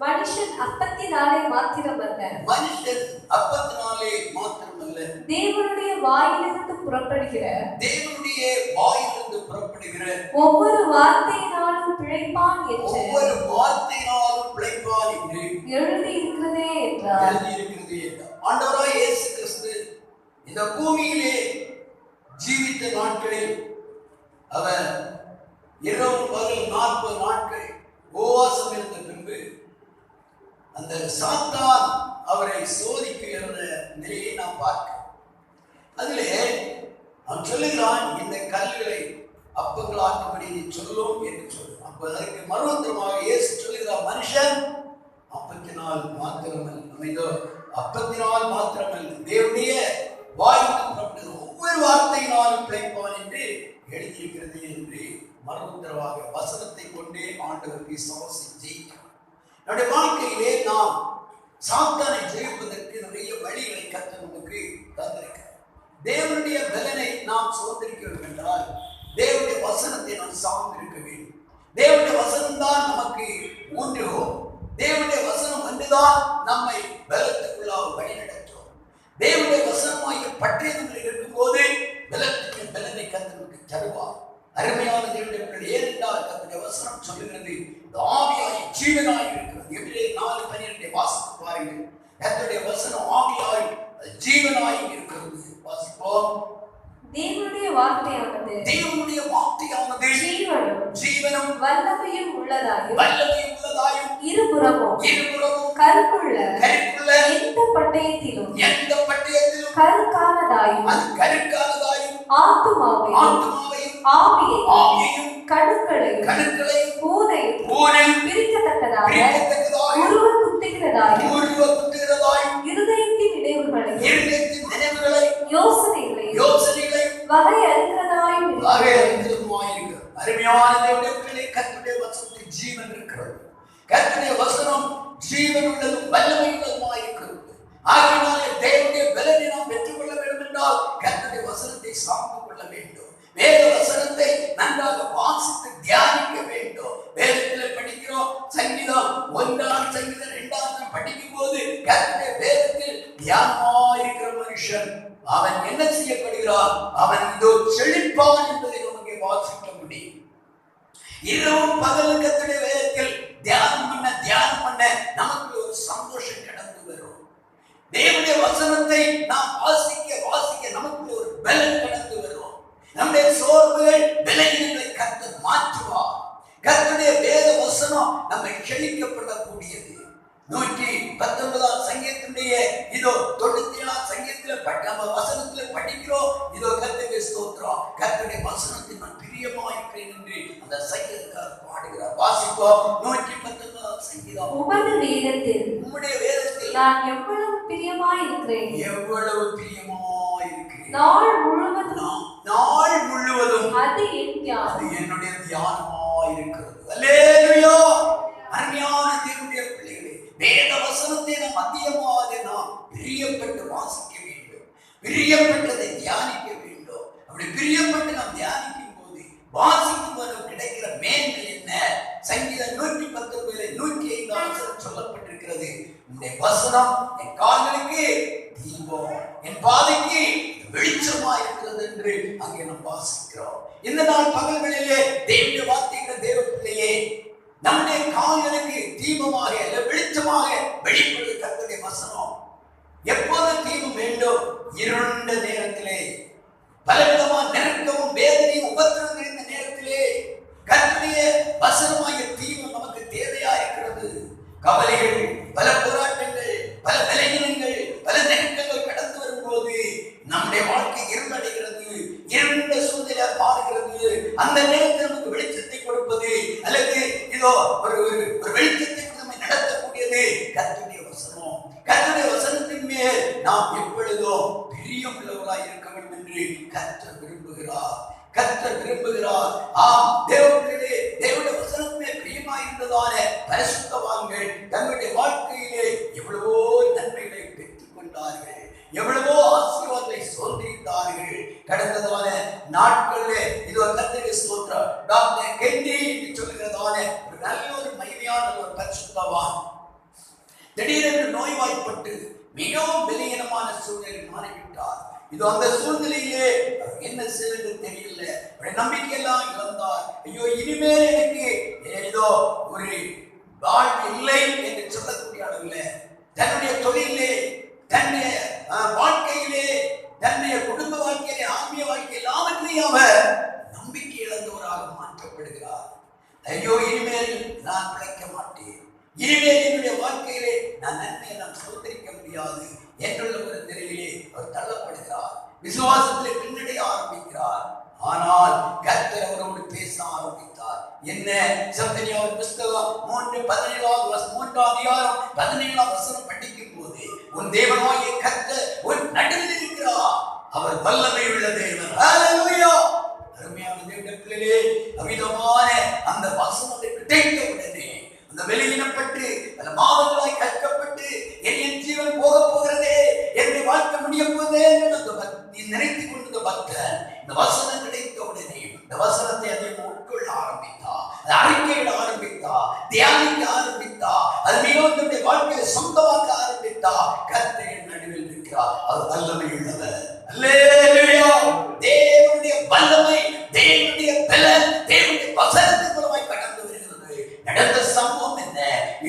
மனுஷன் அப்பத்தினாலே மாத்திரமல்ல, மனுஷன் அப்பத்தினாலே மாத்திரமல்ல, தேவனுடைய வாயிலிருந்து புறப்படுகிற ஒவ்வொரு வார்த்தையினாலும் பிழைப்பான் என்று எழுதி இருக்கிறதே என்றார். ஆண்டவராய் இயேசு கிறிஸ்து இந்த பூமியிலே ஜீவித்த நாட்களில் அவர் இரவு பகல் 40 நாட்கள் உபவாசம் இருந்த பின்பு அந்த சாத்தான் அவரை சோதிக்கிற நிலையை நாம் பார்க்கிறோம். அதிலே அவன் சொல்லுகிறான், இந்த கல்லுகளை அப்பங்களாக்கும்படி நீ சொல்லும் என்று சொல்லுவான். அப்ப அதற்கு மறுபடியும் இயேசு சொல்லுகிறார், மனுஷன் அப்பத்தினால் மாத்திரமல்ல இதோ அப்பத்தினால் மாத்திரமல்ல, தேவனுடைய வாய்க்கு புறப்பட்டது ஒவ்வொரு வார்த்தையினாலும் பிழைப்பான் என்று எழுதியிருக்கிறது என்று மறுபுத்தரவாக வசனத்தை கொண்டே ஆண்டவருக்கு விசுவாசி ஜெயிக்கிறார். நம்முடைய வாழ்க்கையிலே நாம் சாத்தானை ஜெயிப்பதற்கு நிறைய வழிகளை கர்த்தர் நமக்கு தந்திருக்கிறார். தேவனுடைய பலனை நாம் சுதந்திரிக்க வேண்டும் என்றால் தேவனுடைய வசனத்தை நாம் சார்ந்திருக்க வேண்டும். தேவனுடைய வசனம் தான் நமக்கு ஊன்றுகோல். தேவனுடைய வசனம் ஒன்றுதான் நம்மை பலத்துக்குள்ளாக வழிநடத்தும். தேவனுடைய வசனமாகிய பற்றியவர்கள் இருக்கும்போது பலத்துக்கு பலனை கர்த்தருக்கு தருவார். அருமையான தேவனுடைய பிள்ளைகள், ஏனென்றால் கர்த்தருடைய வசனம் சொல்லுகிறது ஆவியாய் ஜீவனாய் இருக்கிறது. எபிரேயர் 4:12 வாசித்து பாருங்கள். கர்த்தருடைய வசனம் ஆவியாய் ஜீவனாய் இருக்கிறது. வாசிப்போம். தேவனுடைய வார்த்தையானது ஜீவனும் வல்லமையும் உள்ளதாயும் இருபுறமும் கருக்குள்ள எந்த பட்டயத்திலும் கருக்கானதாயும் ஆத்துமாவையும் ஆவியையும் கணுக்களையும் பூனையும் பிரிக்கத்தக்கதாக உருவ குத்துகிறதாயும் இருதயத்தின் நினைவுகளையும் யோசனைகளையும் வகை அறிகிறதாயும் அருமையான தேவனுடைய பிள்ளைகளே, கர்த்தருடைய வசனத்தில் ஜீவன் இருக்கிறது. கர்த்தருடைய வசனம் ஜீவன் உள்ளதும் வல்லமை உள்ளதுமாய் இருக்கிறது. ஆகையினாலே தேவனுடைய பலனை நாம் பெற்றுக்கொள்ள வேண்டும் என்றால் கர்த்தருடைய வசனத்தை சார்ந்து கொள்ள வேண்டும். வேத வசனத்தை நன்றாக வாசித்து தியானிக்க வேண்டும். வேதத்தில் படிக்கிறோம், சங்கீதம் 1 சங்கீதம் 2 படிக்கும் போது கர்த்தருடைய வேதத்தில் தியானமாயிருக்கிற மனுஷன் அவன் என்ன செய்யப்படுகிறான்? அவன் இதோ செழிப்பான் என்பதை நமக்கு வாசிக்க முடியும். இரவும் பகலும் கர்த்தருடைய வேதத்தில் தியானம் பண்ண நமக்கு ஒரு சந்தோஷம் கடந்து வரும். தேவனுடைய வசனத்தை நாம் வாசிக்க நமக்கு ஒரு பலன் கடந்து வரும். நம்முடைய சோர்வுகள் பலவீனங்களை கர்த்தர் மாற்றுவார். கர்த்தருடைய வேத வசனம் நம்மை செழிக்கப்படக்கூடியது. 119 சங்கீதத்தினுடைய இதோ 97 சங்கீதத்தில் நம்ம வசனத்தில் படிக்கிறோம். இதோ கர்த்தருக்கு ஸ்தோத்திரம், கர்த்தருடைய வசனத்தில் நான் பிரியமாயிருக்கிறேன் என்று அந்த சங்கீதக்காரர் பாடுகிறார். வாசிப்போம். 119 சங்கீதம். உம்முடைய வேதத்தில் நான் எவ்வளவு பிரியமாயிருக்கிறேன், நாள் முழுவதும் அது என்னுடைய தியானமாயிருக்கிறது. அல்லேலூயா. அருமையான தேவனுடைய பிள்ளைகளே, வேத வசனத்தை நாம் அதிகமாக நாம் பிரியப்பட்டு வாசிக்க வேண்டும். பிரியப்பட்டதை தியானிக்க வேண்டும். அப்படி பிரியப்பட்டு நாம் தியானிக்கும் போது வாசிக்கும் போது கிடைக்கிற மேன்மை என்ன? சங்கீதம் 119 105 சொல்லப்பட்டிருக்கிறது, உன்னுடைய வசனம் என் கால்களுக்கு தீபம், என் பாதைக்கு வெளிச்சமா இருக்கிறது என்று அங்கே நாம் வாசிக்கிறோம். இந்த நாள் பகல்களிலே தேவனுடைய வார்த்தைகிற தேவ பிள்ளையே, நம்முடைய கால்களுக்கு தீபமாக வெளிச்சமாக வெளிப்படுது கர்த்தருடைய வசனம். எப்போது தீபம் வேண்டும்? இருண்ட நேரத்திலே, பலவிதமான நெருக்கமும் வேதனையும் உபத்திரவம் நிறைந்த நேரத்திலே கர்த்தருடைய வசனமாகிய தீபம் நமக்கு தேவையா இருக்கிறது. கவலைகள், பல போராட்டங்கள், பல பலவீனங்கள், பல நெருக்கங்கள் கடந்து வரும்போது நம்முடைய வாழ்க்கை இருளடைகிறது, இருண்ட சூழ்நிலை மாறுகிறது. அந்த நேரத்தில் நமக்கு வெளிச்சத்தை கொடுப்பது அல்லது இதோ ஒரு வெளிச்சத்தை நம்மை நடத்தக்கூடியது கர்த்தருடைய வசனம். கர்த்தருடைய வசனத்தின் மேல் நாம் எப்பொழுதும் பிரியம் உள்ளவராய் இருக்க வேண்டும் என்று கர்த்தர் விரும்புகிறார். ஆம் தேவனுடைய வசனமே பிரியமாய் இருந்ததான பரிசுத்தவான்கள் தங்களுடைய வாழ்க்கையிலே எவ்வளவோ நன்மைகளை பெற்றுக் கொண்டார்கள், எவ்வளவோ ஆசீர்வாதங்களை சோதரித்தார்கள். கடந்ததான நாட்களிலே இது ஒரு கர்த்தருடைய ஸ்தோத்திரம். டாக்டர் கென்னி என்று சொல்லுகிறதான ஒரு நல்ல ஒரு மகிமையான ஒரு பரிசுத்தவான் திடீரென்று நோய்வாய்ப்பட்டு மிகவும் பலவீனமான சூழ்நிலை மாறிவிட்டார். இது அந்த சூழ்நிலையிலே என்ன செய்வது தெரியல, நம்பிக்கையெல்லாம் இழந்தார். ஐயோ, இனிமேல் எனக்கு ஏதோ ஒரு வாழ்வு இல்லை என்று சொல்லக்கூடிய அளவில் தன்னுடைய தொழிலே, தன்னுடைய வாழ்க்கையிலே, தன்னுடைய குடும்ப வாழ்க்கையிலே, ஆன்மீக வாழ்க்கை எல்லாவற்றிலேயும் அவர் நம்பிக்கை இழந்தவராக மாற்றப்படுகிறார். ஐயோ, இனிமேல் நான் பிழைக்க மாட்டேன், இனிமேல் என்னுடைய வாழ்க்கையிலே நான் நன்மையை நான் சோதரிக்க முடியாது என்றுள்ள ஒரு நிலையிலே அவர் தள்ளப்படுகிறார். விசுவாசத்திலே பின்னடைய ஆரம்பிக்கிறார். ஆனால் கர்த்தர் அவரோடு பேச ஆரம்பித்தார். என்ன? சப்பனியாவின் புஸ்தகம் 3:17 3 அதிகாரம் 17 வசனம் படிக்கும் போது உன் தேவனாகிய கர்த்தர் உன் நடுவில் இருக்கிறார். அவர் வல்லமை உள்ள தேவன். ஹல்லேலூயா. அருமையான தேவனுடைய பிள்ளைகளே, அமிதமான அந்த வசனத்தை கிடைத்த உடனே அந்த வெளியினப்பட்டு அந்த மாதங்களாய் கற்கப்பட்டு என் ஜீவன் போக போகிறதே, என்னுடைய வாழ்க்கை முடிய போதே நீ நினைத்துக் கொண்டிருந்த பக்தன் இந்த வசனம் கிடைத்த உடனே இந்த வசனத்தை அதை உட்கொள்ள ஆரம்பித்தா, அதை அறிக்கையிட ஆரம்பித்தா, தியானிக்க ஆரம்பித்தா, அது மிகவும் தன்னுடைய வாழ்க்கையை சொந்தமாக்க ஆரம்பித்தா. கர்த்தர் நடுவில் இருக்கிறார். அவர் வல்லமை உள்ளவர். அல்லேலூயா. தேவனுடைய வல்லமை, தேவனுடைய பலன், தேவனுடைய வசனத்தின் மூலமாய் கடந்து வருகிறது. நடந்த சம்பவம் என்ன?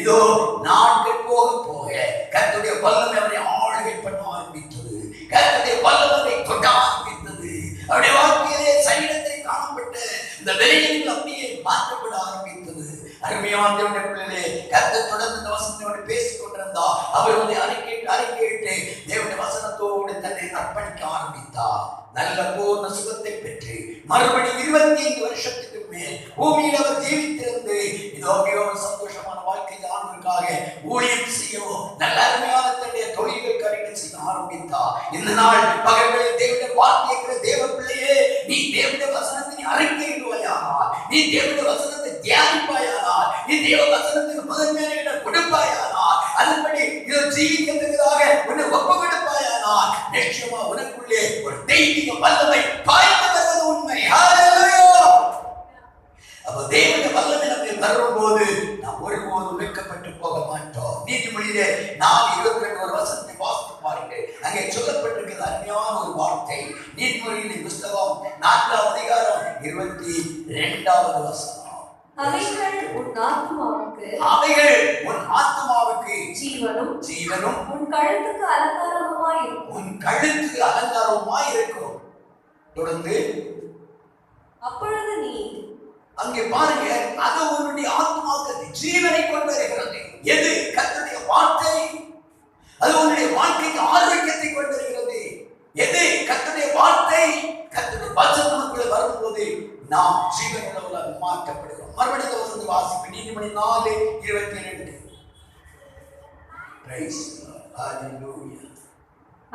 இதோ நாட்கள் போக போக கர்த்தருடைய வல்லமை அவரை ஆளுகை பண்ண ஆரம்பித்தது. கர்த்தருடைய வல்லமை தொட்ட ஆரம்பித்தது. அவருடைய வாழ்க்கையிலே சரீரத்தில் காணப்பட்ட இந்த வெளியீடுகள் அப்படியே மாற்றப்பட ஆரம்பித்தது. அருமையான தேவனுடைய பிள்ளைகளே, கர்த்தர் தொடர்ந்து இந்த வசனத்தோடு பேசிக் கொண்டிருந்தார். அவர் வந்து அறிக்கையிட்டு தேவனுடைய வசனத்தோடு தன்னை அர்ப்பணிக்க ஆரம்பித்தார். நல்ல பூர்ண சுகத்தை பெற்று மறுபடியும் 25 வருஷத்துக்கு மேல் பூமியில் அவர் ஜீவித்திருந்து இதோ மிகவும் சந்தோஷமான வாழ்க்கை ஆண்டுக்காக ஊழியம் செய்யவும் நல்ல அருமையான தன்னுடைய தொழில்கள் கரைகள் செய்ய ஆரம்பித்தார். இந்த நாள் பகல்களில் தேவனுடைய வார்த்தை தேவ பிள்ளையே, நீ தேவனுடைய வசனத்தை அறிக்கையிடுவாயானால், நீ தேவனுடைய வசனத்தை தியானிப்பாயானால், நீ தேவ வசனத்துக்கு முதன்மையான இடம் கொடுப்பாயானால், அதன்படி இதோ ஜீவிக்கிறதுக்காக உன்னை ஒப்பு கொடுப்பாயானால், நிச்சயமா உனக்குள்ளே ஒரு தெய்வீக வல்லமை பாய்ந்து வருவது உண்மை. ஹல்லேலூயா. அப்ப தேவனுடைய வல்லமை நம்மை வரும்போது நாம் ஒருபோதும் வெட்கப்பட்டு போக மாட்டோம். நீதிமொழியிலே 4:22 ஒரு வசனத்தை வாசித்து பாருங்கள். அங்கே சொல்லப்பட்டிருக்கிற அருமையான ஒரு வார்த்தை. நீதிமொழியின் புஸ்தகம் 4ஆம் அதிகாரம் 22வது வசனம். அவைகள் உன் ஆத்துமாவுக்கு ஜீவனும் உன் கழுத்துக்கு அலங்காரமாய் இருக்கும். தொடர்ந்து அப்பொழுது நீ அங்கே பாருங்க, அது உன்னுடைய ஆத்மாவுக்கு ஜீவனை கொண்டு வருகிறது. எது? கர்த்தருடைய வார்த்தை. அது உன்னுடைய வாழ்க்கைக்கு ஆரோக்கியத்தை கொண்டு வருகிறது. எது? கர்த்தருடைய வார்த்தை. கர்த்தருடைய வசனம் நமக்குள்ள வரும்போது நாம் ஜீவனுள்ளவர்களாக மாற்றப்படுகிறோம். மறுபடியும் வந்து வாசிப்பு. நீதிமொழி 4:22. பிரைஸ் ஹல்லேலூயா.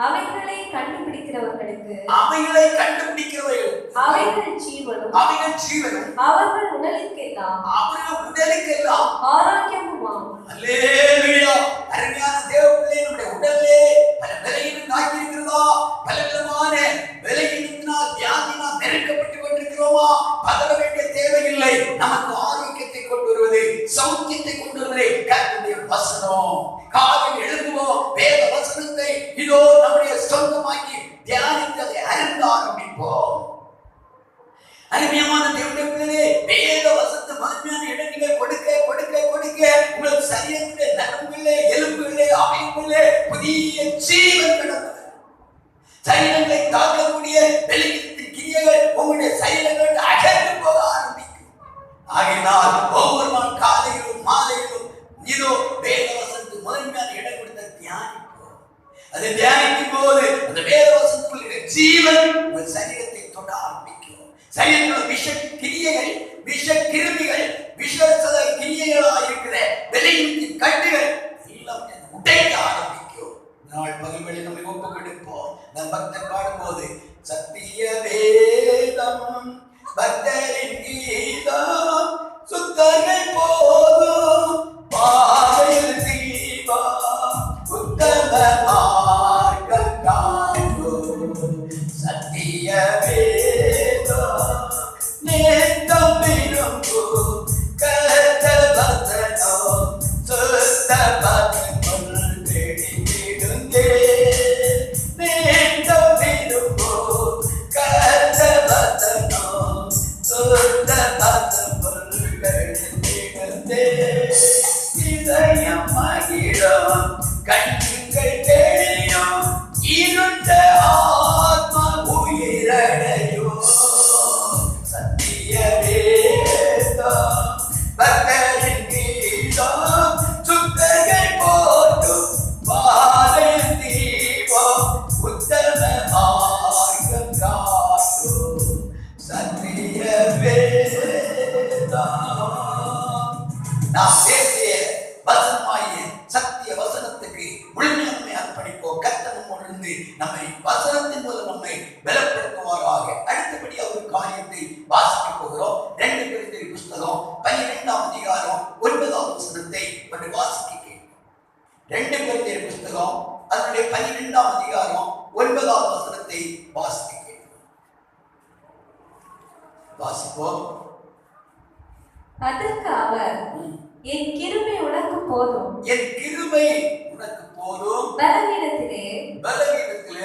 அவைகளை கண்டுபிடிக்கிறவர்கள் அவைகள் ஜீவனும் அவர்கள் உடலுக்கெல்லாம் ஆரோக்கியமுமாம். அல்லேலூயா. அருமையான தேவப்பிள்ளை, நம்முடைய உடல்லே பல விலையினம் தாக்கி இருக்கிறதா? பல விதமான விலையினால் வியாதினால் நெருக்கப்பட்டு கொண்டிருக்கிறோமா? பதற வேண்டிய தேவையில்லை. நமக்கு ஆரோக்கியத்தை கொண்டு வருவது, சௌக்கியத்தை கொண்டு வருவதே கர்த்தருடைய வசனம். காலையில் எழுதுவோம், வேத வசனத்தை இதோ நம்முடைய சொந்தமாக்கி தியானித்து அதை அறிந்த ஆரம்பிப்போம். அருமையான தேவனுடைய பிள்ளைகளே, வேத வசனத்தை மகிமையான இடங்களை கொடுக்க உங்கள் சரீரத்திலே, நரம்புகளே, எலும்புகளே, அவயங்களே புதிய ஜீவன் கிடந்தது. சரீரங்களை தாக்கக்கூடிய வெளியிடத்தின் கிரியைகள் உங்களுடைய சரீரங்கள் அகன்று போக ஆரம்பிக்கும். ஆகையினால் ஒவ்வொரு நாள் காலையிலும் மாலையிலும் இதோ வேத வசனத்துக்கு முதன்மையான இடம் கொடுத்த தியானிப்போம். அதை தியானிக்கும் போது அந்த வேத வசனத்துக்குள்ள ஜீவன் உங்கள் சரீரத்தை தொட ஆரம்பிக்கும். சரீரத்தில் விஷ கிரியைகள், விஷ கிருமிகள், விஷ கிரியைகளாக இருக்கிற வெளியிடத்தின் கட்டுகள் எல்லாம் உடைக்க ஆரம்பிக்கும். நாள் பகல்வெளி நம்மை ஒப்பு கொடுப்போம். நம் பக்தர் பாடும்போது சத்திய வேதம் பக்தரின் கீதம் சுத்தர்கள் போதும் பாதையில் தீபம் உத்தம மார்க்கம் காண்போம். சத்திய வேதம் நேர்த்தம் விரும்பும் கர்த்த வசனம் சுத்த பதம் தேடிவிடுங்கே. நேர்த்தம் விரும்பும் கர்த்த வசனம் சுத்த பதம் தேடிவிடுங்கே. இதயம் மகிழும் கண்கள் தெரியும் இருண்ட ஆத்மா உயிரடையும். சத்திய வேதம் பக்தரின் கீதம் சுத்தர்கள் போட்டும் பாதையில் கர்த்தர் நம்மோடு இருந்து நம்மை வசனத்தின் மூலம் நம்மை பலப்படுத்துவாராக. அடுத்தபடி ஒரு காரியத்தை வாசிக்க போகிறோம். 2 கொரிந்தியர் புத்தகம் 12ஆம் அதிகாரம் 9ஆம் வசனத்தை கொண்டு வாசிக்க கேட்கிறோம். 2 கொரிந்தியர் புத்தகம் அதனுடைய 12ஆம் அதிகாரம் 9ஆம் வசனத்தை வாசிக்க கேட்கிறோம். வாசிப்போம். அதற்கு அவர், என் கிருபை உனக்கு போதும், என் கிருபை உனக்கு போதும், பலவீனத்திலே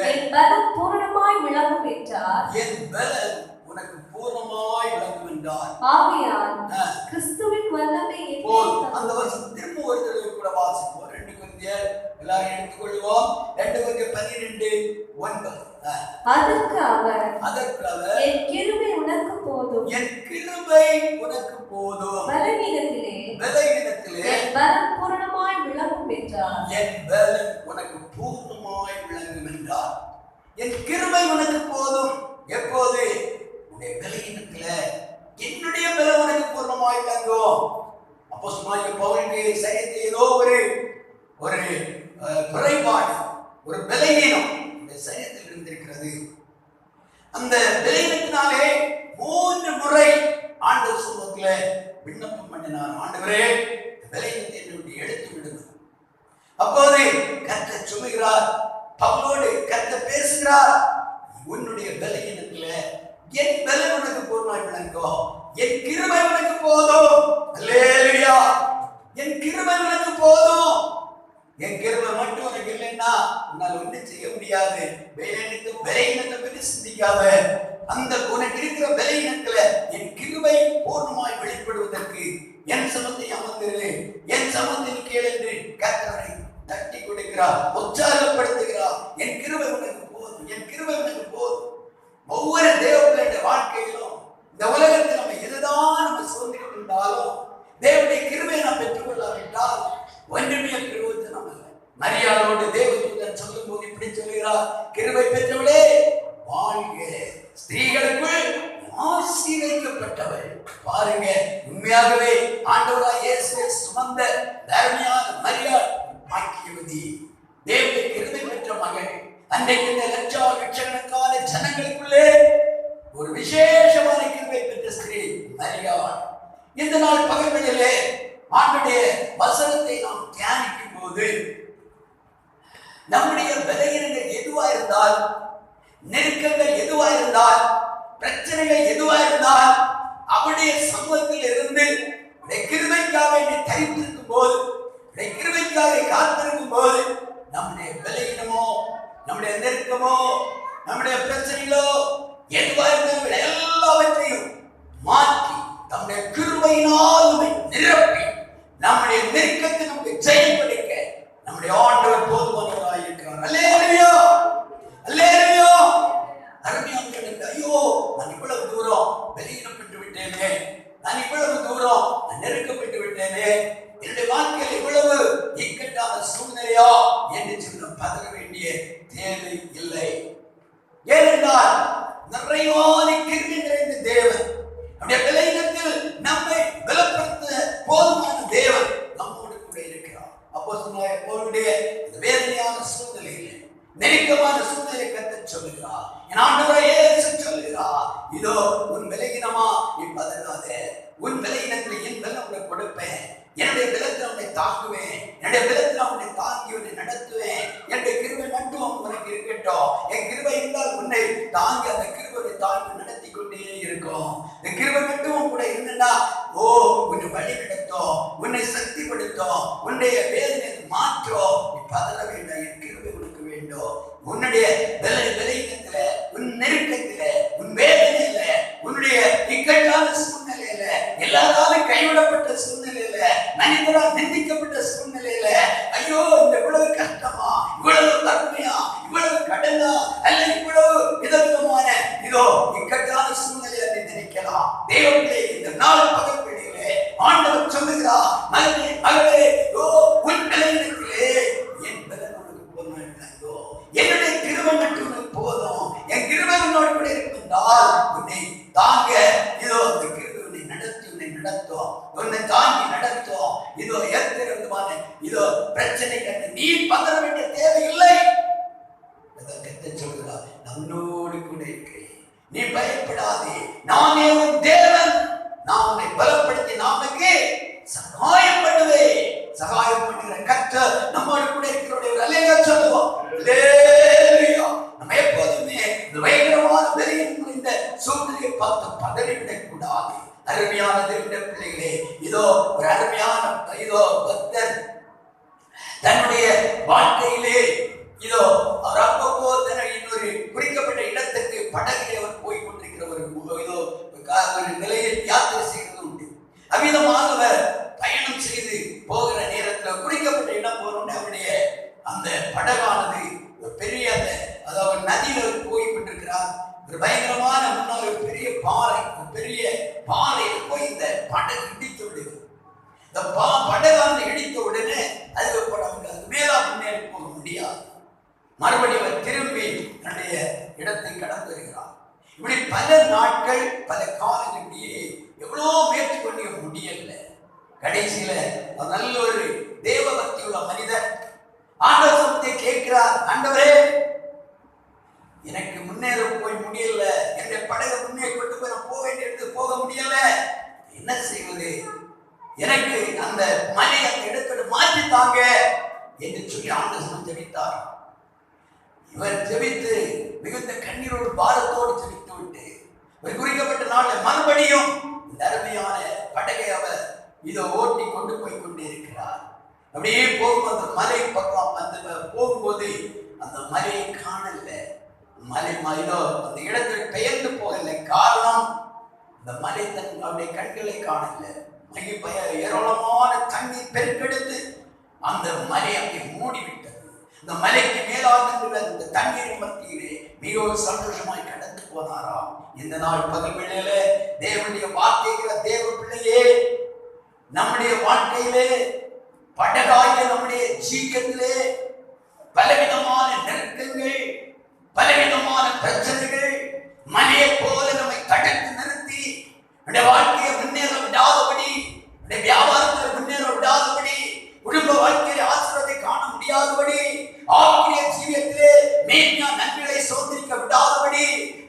என் பலம் பூரணமாய் விளங்கும் என்றார். என் பலம் உனக்கு பூரணமாய் விளங்கும் என்றார். ஆகையால் கிறிஸ்துவின் வல்லமை போல் அந்த வசனம் திரும்ப ஒரு தடவை கூட வாசிப்போம். 2 கொரிந்தியர் எல்லாரும் எடுத்துக்கொள்வோம். 2 கொரிந்தியர் 12:9. அதற்கு அவர், என் கிருபை உனக்கு போதும், என் கிருபை உனக்கு போதும், பலவீனத்திலே என் பலம் பூரணமாய் விளங்கும் என்றார். என் பலம் உனக்கு பூர்ணமாய் விளங்கும் என்றார். என் கிருபை உனக்கு போதும். எப்போது? உன்னுடைய பலவீனத்தில என்னுடைய பலம் உனக்கு பூர்ணமாய் விளங்கும். அப்போஸ்தலனாகிய பவுலுடைய சரீரத்தில் ஏதோ ஒரு குறைபாடு, ஒரு பலவீனம் இந்த சரீரத்தில் இருந்திருக்கிறது. அந்த பலவீனத்தினாலே 3 முறை ஆண்டவர் சமூகத்திலே விண்ணப்பம் பண்ணினார். ஆண்டவரே, பலவீனத்தை என்னை எடுத்து விடுங்க. அப்போது கர்த்தர் சொல்லுகிறார், பவுலோடு கர்த்தர் பேசுகிறார், உன்னுடைய பலவீனத்திலே என் பலம் உனக்கு பூர்ணமாய் விளங்கும், என் கிருபை உனக்கு போதும். அல்லேலூயா. என் கிருபை உனக்கு போதும். என் கிருபை மட்டும் உனக்கு இல்லைன்னா உன்னால் ஒன்றும் செய்ய முடியாது. பலவீனத்தை பற்றி சிந்திக்காத. அந்த உனக்கு இருக்கிற பலவீனத்துல என் கிருபை பூர்ணமாய் வெளிப்படுவதற்கு என் சமத்தை அமர்ந்திரு, என் சமத்தின் கீழ் என்று கர்த்தரை தட்டி கொடுக்கிறார், உற்சாகப்படுத்துகிறார். என் கிருபை உனக்கு போதும், என் கிருபை உனக்கு போதும். ஒவ்வொரு தேவனுடைய வாழ்க்கையிலும் இந்த உலகத்தில் நம்ம எதுதான் நம்ம சோதனை கொண்டாலும் தேவனுடைய கிருபையை நாம் பெற்றுக்கொள்ளாவிட்டால் ஒன்றுமே பிரயோஜனம் இல்லை. மரியாதையோடு தேவதூதன் சொல்லும் போது இப்படி சொல்கிறார், கிருபை பெற்றவளே வாழ்க, ஸ்திரீகளுக்குள் ஆசீர்வதிக்கப்பட்டவள். பாருங்க, உண்மையாகவே ஆண்டவராய் இயேசுவை சுமந்த தர்மியான மரியாள் பாக்கியவதி, தேவனுடைய கிருபை பெற்ற மகள். அன்றைக்கு இந்த லட்சக்கணக்கான ஜனங்களுக்குள்ளே ஒரு விசேஷமான கிருபை பெற்ற ஸ்திரீ மரியாள். இந்த நாள் பகல்களிலே ஆண்டுடைய வசனத்தை நாம் தியானிக்கும் போது நம்முடைய பலவீனங்கள் எதுவா இருந்தால், நெருக்கங்கள் எதுவா இருந்தால், பிரச்சனைகள் எதுவா இருந்தால் அவருடைய சமூகத்தில் இருந்து கிருபைக்காக தரித்திருக்கும் போது, கிருபைக்காக காத்திருக்கும் போது நம்முடைய பலவீனமோ, நம்முடைய நெருக்கமோ, நம்முடைய பிரச்சனைகளோ எதுவா இருந்தால் எல்லாவற்றையும் மாற்றி நம்முடைய கிருபையினால் நிரப்பி நம்முடைய நெருக்கத்தை நமக்கு ஜெயப்படுத்த நம்முடைய ஆண்டவர் போதுமானவராய் இருக்கிறார். அல்லேலூயா, அல்லேலூயா. அருமையானவர்களே, ஐயோ நான் இவ்வளவு தூரம் பலவீனப்பட்டு விட்டேனே, நான் இவ்வளவு தூரம் நெருக்கப்பட்டு விட்டேனே, என்னுடைய வாழ்க்கையில் இவ்வளவு இக்கட்டான சூழ்நிலையா என்று சொல்ல பதற வேண்டிய தேவை இல்லை. ஏனென்றால் நிறைவான கிருபை நிறைந்த தேவன், நம்முடைய பலவீனத்தில் நம்மை பலப்படுத்த போதுமான தேவன் நம்மோடு கூட இருக்கிறார். அப்போஸ்தலனாகிய பவுலுடைய இந்த வேதனையான சூழ்நிலையில், நெருக்கமான சூழ்நிலை கர்த்தர் சொல்லுகிறார், என் ஆண்டவராகிய இயேசு சொல்லுகிறார், இதோ உன் பலவீனமா நீ பதறாதே, உன் பலவீனத்தில் என் பலம் உனக்கு கொடுப்பேன், என்னுடைய பலத்தில் உன்னை தாங்குவேன், என்னுடைய பலத்தில் உன்னை தாங்கி உன்னை நடத்துவேன், என்னுடைய கிருபை மட்டும் உனக்கு இருக்கட்டும். என் கிருபை இருந்தால் உன்னை தாங்கி அந்த கிருபை தாங்கி நடத்தி கொண்டே இருக்கும். இந்த கிருபை மட்டும் கூட இருந்தா ஓ உன்னை வழி நடத்தும், உன்னை சக்திப்படுத்தும், உன்னுடைய வேதனை மாற்றும். நீ பதற வேண்டாம், என் கிருபை உனக்கு வேண்டும். உன்னுடைய பலவீனத்தில, உன் நெருக்கத்தில, உன் வேதனையில, உன்னுடைய இக்கட்டான சூழ்நிலையில, எல்லாராலும் கைவிடப்பட்ட சூழ்நிலையில, மனிதரால் நிந்திக்கப்பட்ட சூழ்நிலையில, ஐயோ இந்த இவ்வளவு கஷ்டமா, இவ்வளவு கடுமையா, இவ்வளவு கடனா, அல்ல இவ்வளவு விதவிதமான இதோ இக்கட்டான சூழ்நிலையை நினைக்கலாம். தேவனே, இந்த நாள் பகல்களிலே ஆண்டவர் சொல்லுகிறார், மகனே மகளே, ஓ உன் பலவீனத்திலே என் பலன் உனக்கு போதுமானதோ, என்னுடைய கிருபை மட்டும் உனக்கு போதும், என் கிருபை உன்னோடு கூட இருந்தால் உன்னை தாங்க, இதோ அந்த கிருபை உன்னை நடத்தி உன்னை நடத்தும், உன்னை தாங்கி நடத்தும். இதோ எத்தனை விதமான இதோ பிரச்சனை கண்டு நீ பதற வேண்டிய தேவையில்லை. நீ பயப்படாதே, நானே உன் தேவன், நான் உன்னை பலப்படுத்தி நாளைக்கு சகாயம் பண்ணுவேன். சகாயம் பண்ணுகிற கர்த்தர் நம்மோடு கூட இருக்கிறவருடைய அல்லேலூயா சொல்லுவோம். அல்லேலூயா. நம்ம எப்போதுமே இந்த பயங்கரமான வெளியின் இந்த சூழ்நிலையை பார்த்து பதறிவிடக் கூடாது. அருமையான தேவனுடைய பிள்ளைகளே, இதோ ஒரு அருமையான பக்தர் தன்னுடைய வாழ்க்கையிலே இதோ அவர் அப்பப்போ இன்னொரு குறிக்கப்பட்ட இடத்துக்கு படகில் அவர் போய் கொண்டிருக்கிற ஒரு நிலையில் யாத்திரை செய்வது உண்டு. அவ்விதமாக அவர் பயணம் செய்து போகிற நேரத்தில் குறிக்கப்பட்ட இடம் போனோடனே அவருடைய அந்த படகானது ஒரு பெரிய அதாவது நதியில் போய் கொண்டிருக்கிறார். ஒரு பயங்கரமான முன்னால் ஒரு பெரிய பாறையில் போய் இந்த படகு இடித்து விடுகிறது. இந்த படகானது இடித்த உடனே அதுக்கு மேலா முன்னேறி போக முடியாது. மறுபடியும் அவர் திரும்பி தன்னுடைய இடத்தை கடந்து வருகிறார். இப்படி பல நாட்கள் பல காலங்களிலேயே எவ்வளோ முயற்சி பண்ண முடியல. கடைசியில ஒரு நல்ல ஒரு தேவ பக்தி உள்ள மனிதர் ஆண்டவரை கேட்கிறார், ஆண்டவரே எனக்கு முன்னேற போய் முடியல, என்னுடைய படகை முன்னே கொண்டு போய் நான் போக வேண்டிய இடத்துக்கு போக முடியல, என்ன செய்வது? எனக்கு அந்த மலை அந்த இடத்துல மாற்றித்தாங்க என்று சொல்லி ஆண்டவன் ஜெபித்தார். இவர் ஜெபித்து மிகுந்த கண்ணீரோடு பாரத்தோடு ஜெபித்து விட்டு ஒரு குறிக்கப்பட்ட நாளில் மறுபடியும் இந்த அருமையான படகை அவர் இதை ஓட்டி கொண்டு போய் கொண்டே இருக்கிறார். அப்படியே போகும் அந்த மலை பக்கம் அந்த போகும்போது அந்த மலையை காணல. மலை அந்த இடத்துல பெயர்ந்து போகல. காரணம் இந்த மலை அவருடைய கண்களை காணல. ஏராளமான தண்ணீர் பெருக்கெடுத்து அந்த மலை அங்கே மூடிவிட்டது. இந்த மலைக்கு மேலாக இந்த தண்ணீர் மத்தியிலே மிகவும் சந்தோஷமாய் கடந்து போனாராம். இந்த நாள் பகல் வேளையில தேவனுடைய வார்த்தைகிற தேவ பிள்ளையே, நம்முடைய வாழ்க்கையிலே படகாய நம்முடைய ஜீவியத்திலே பலவிதமான நெருக்கங்கள், பலவிதமான பிரச்சனைகள் மலையை போல நம்மை தடுத்து நிறுத்தி நம்முடைய வாழ்க்கையை முன்னேற விடாதபடி, நம்முடைய வியாபாரத்தில் முன்னேற விடாதபடி, குடும்ப வாழ்க்கையில ஆசீர்வாதத்தை காண முடியாதபடி, ஆவிக்குரிய ஜீவியத்திலே மேன்மையான நன்மைகளை சோதரிக்க விடாதபடி,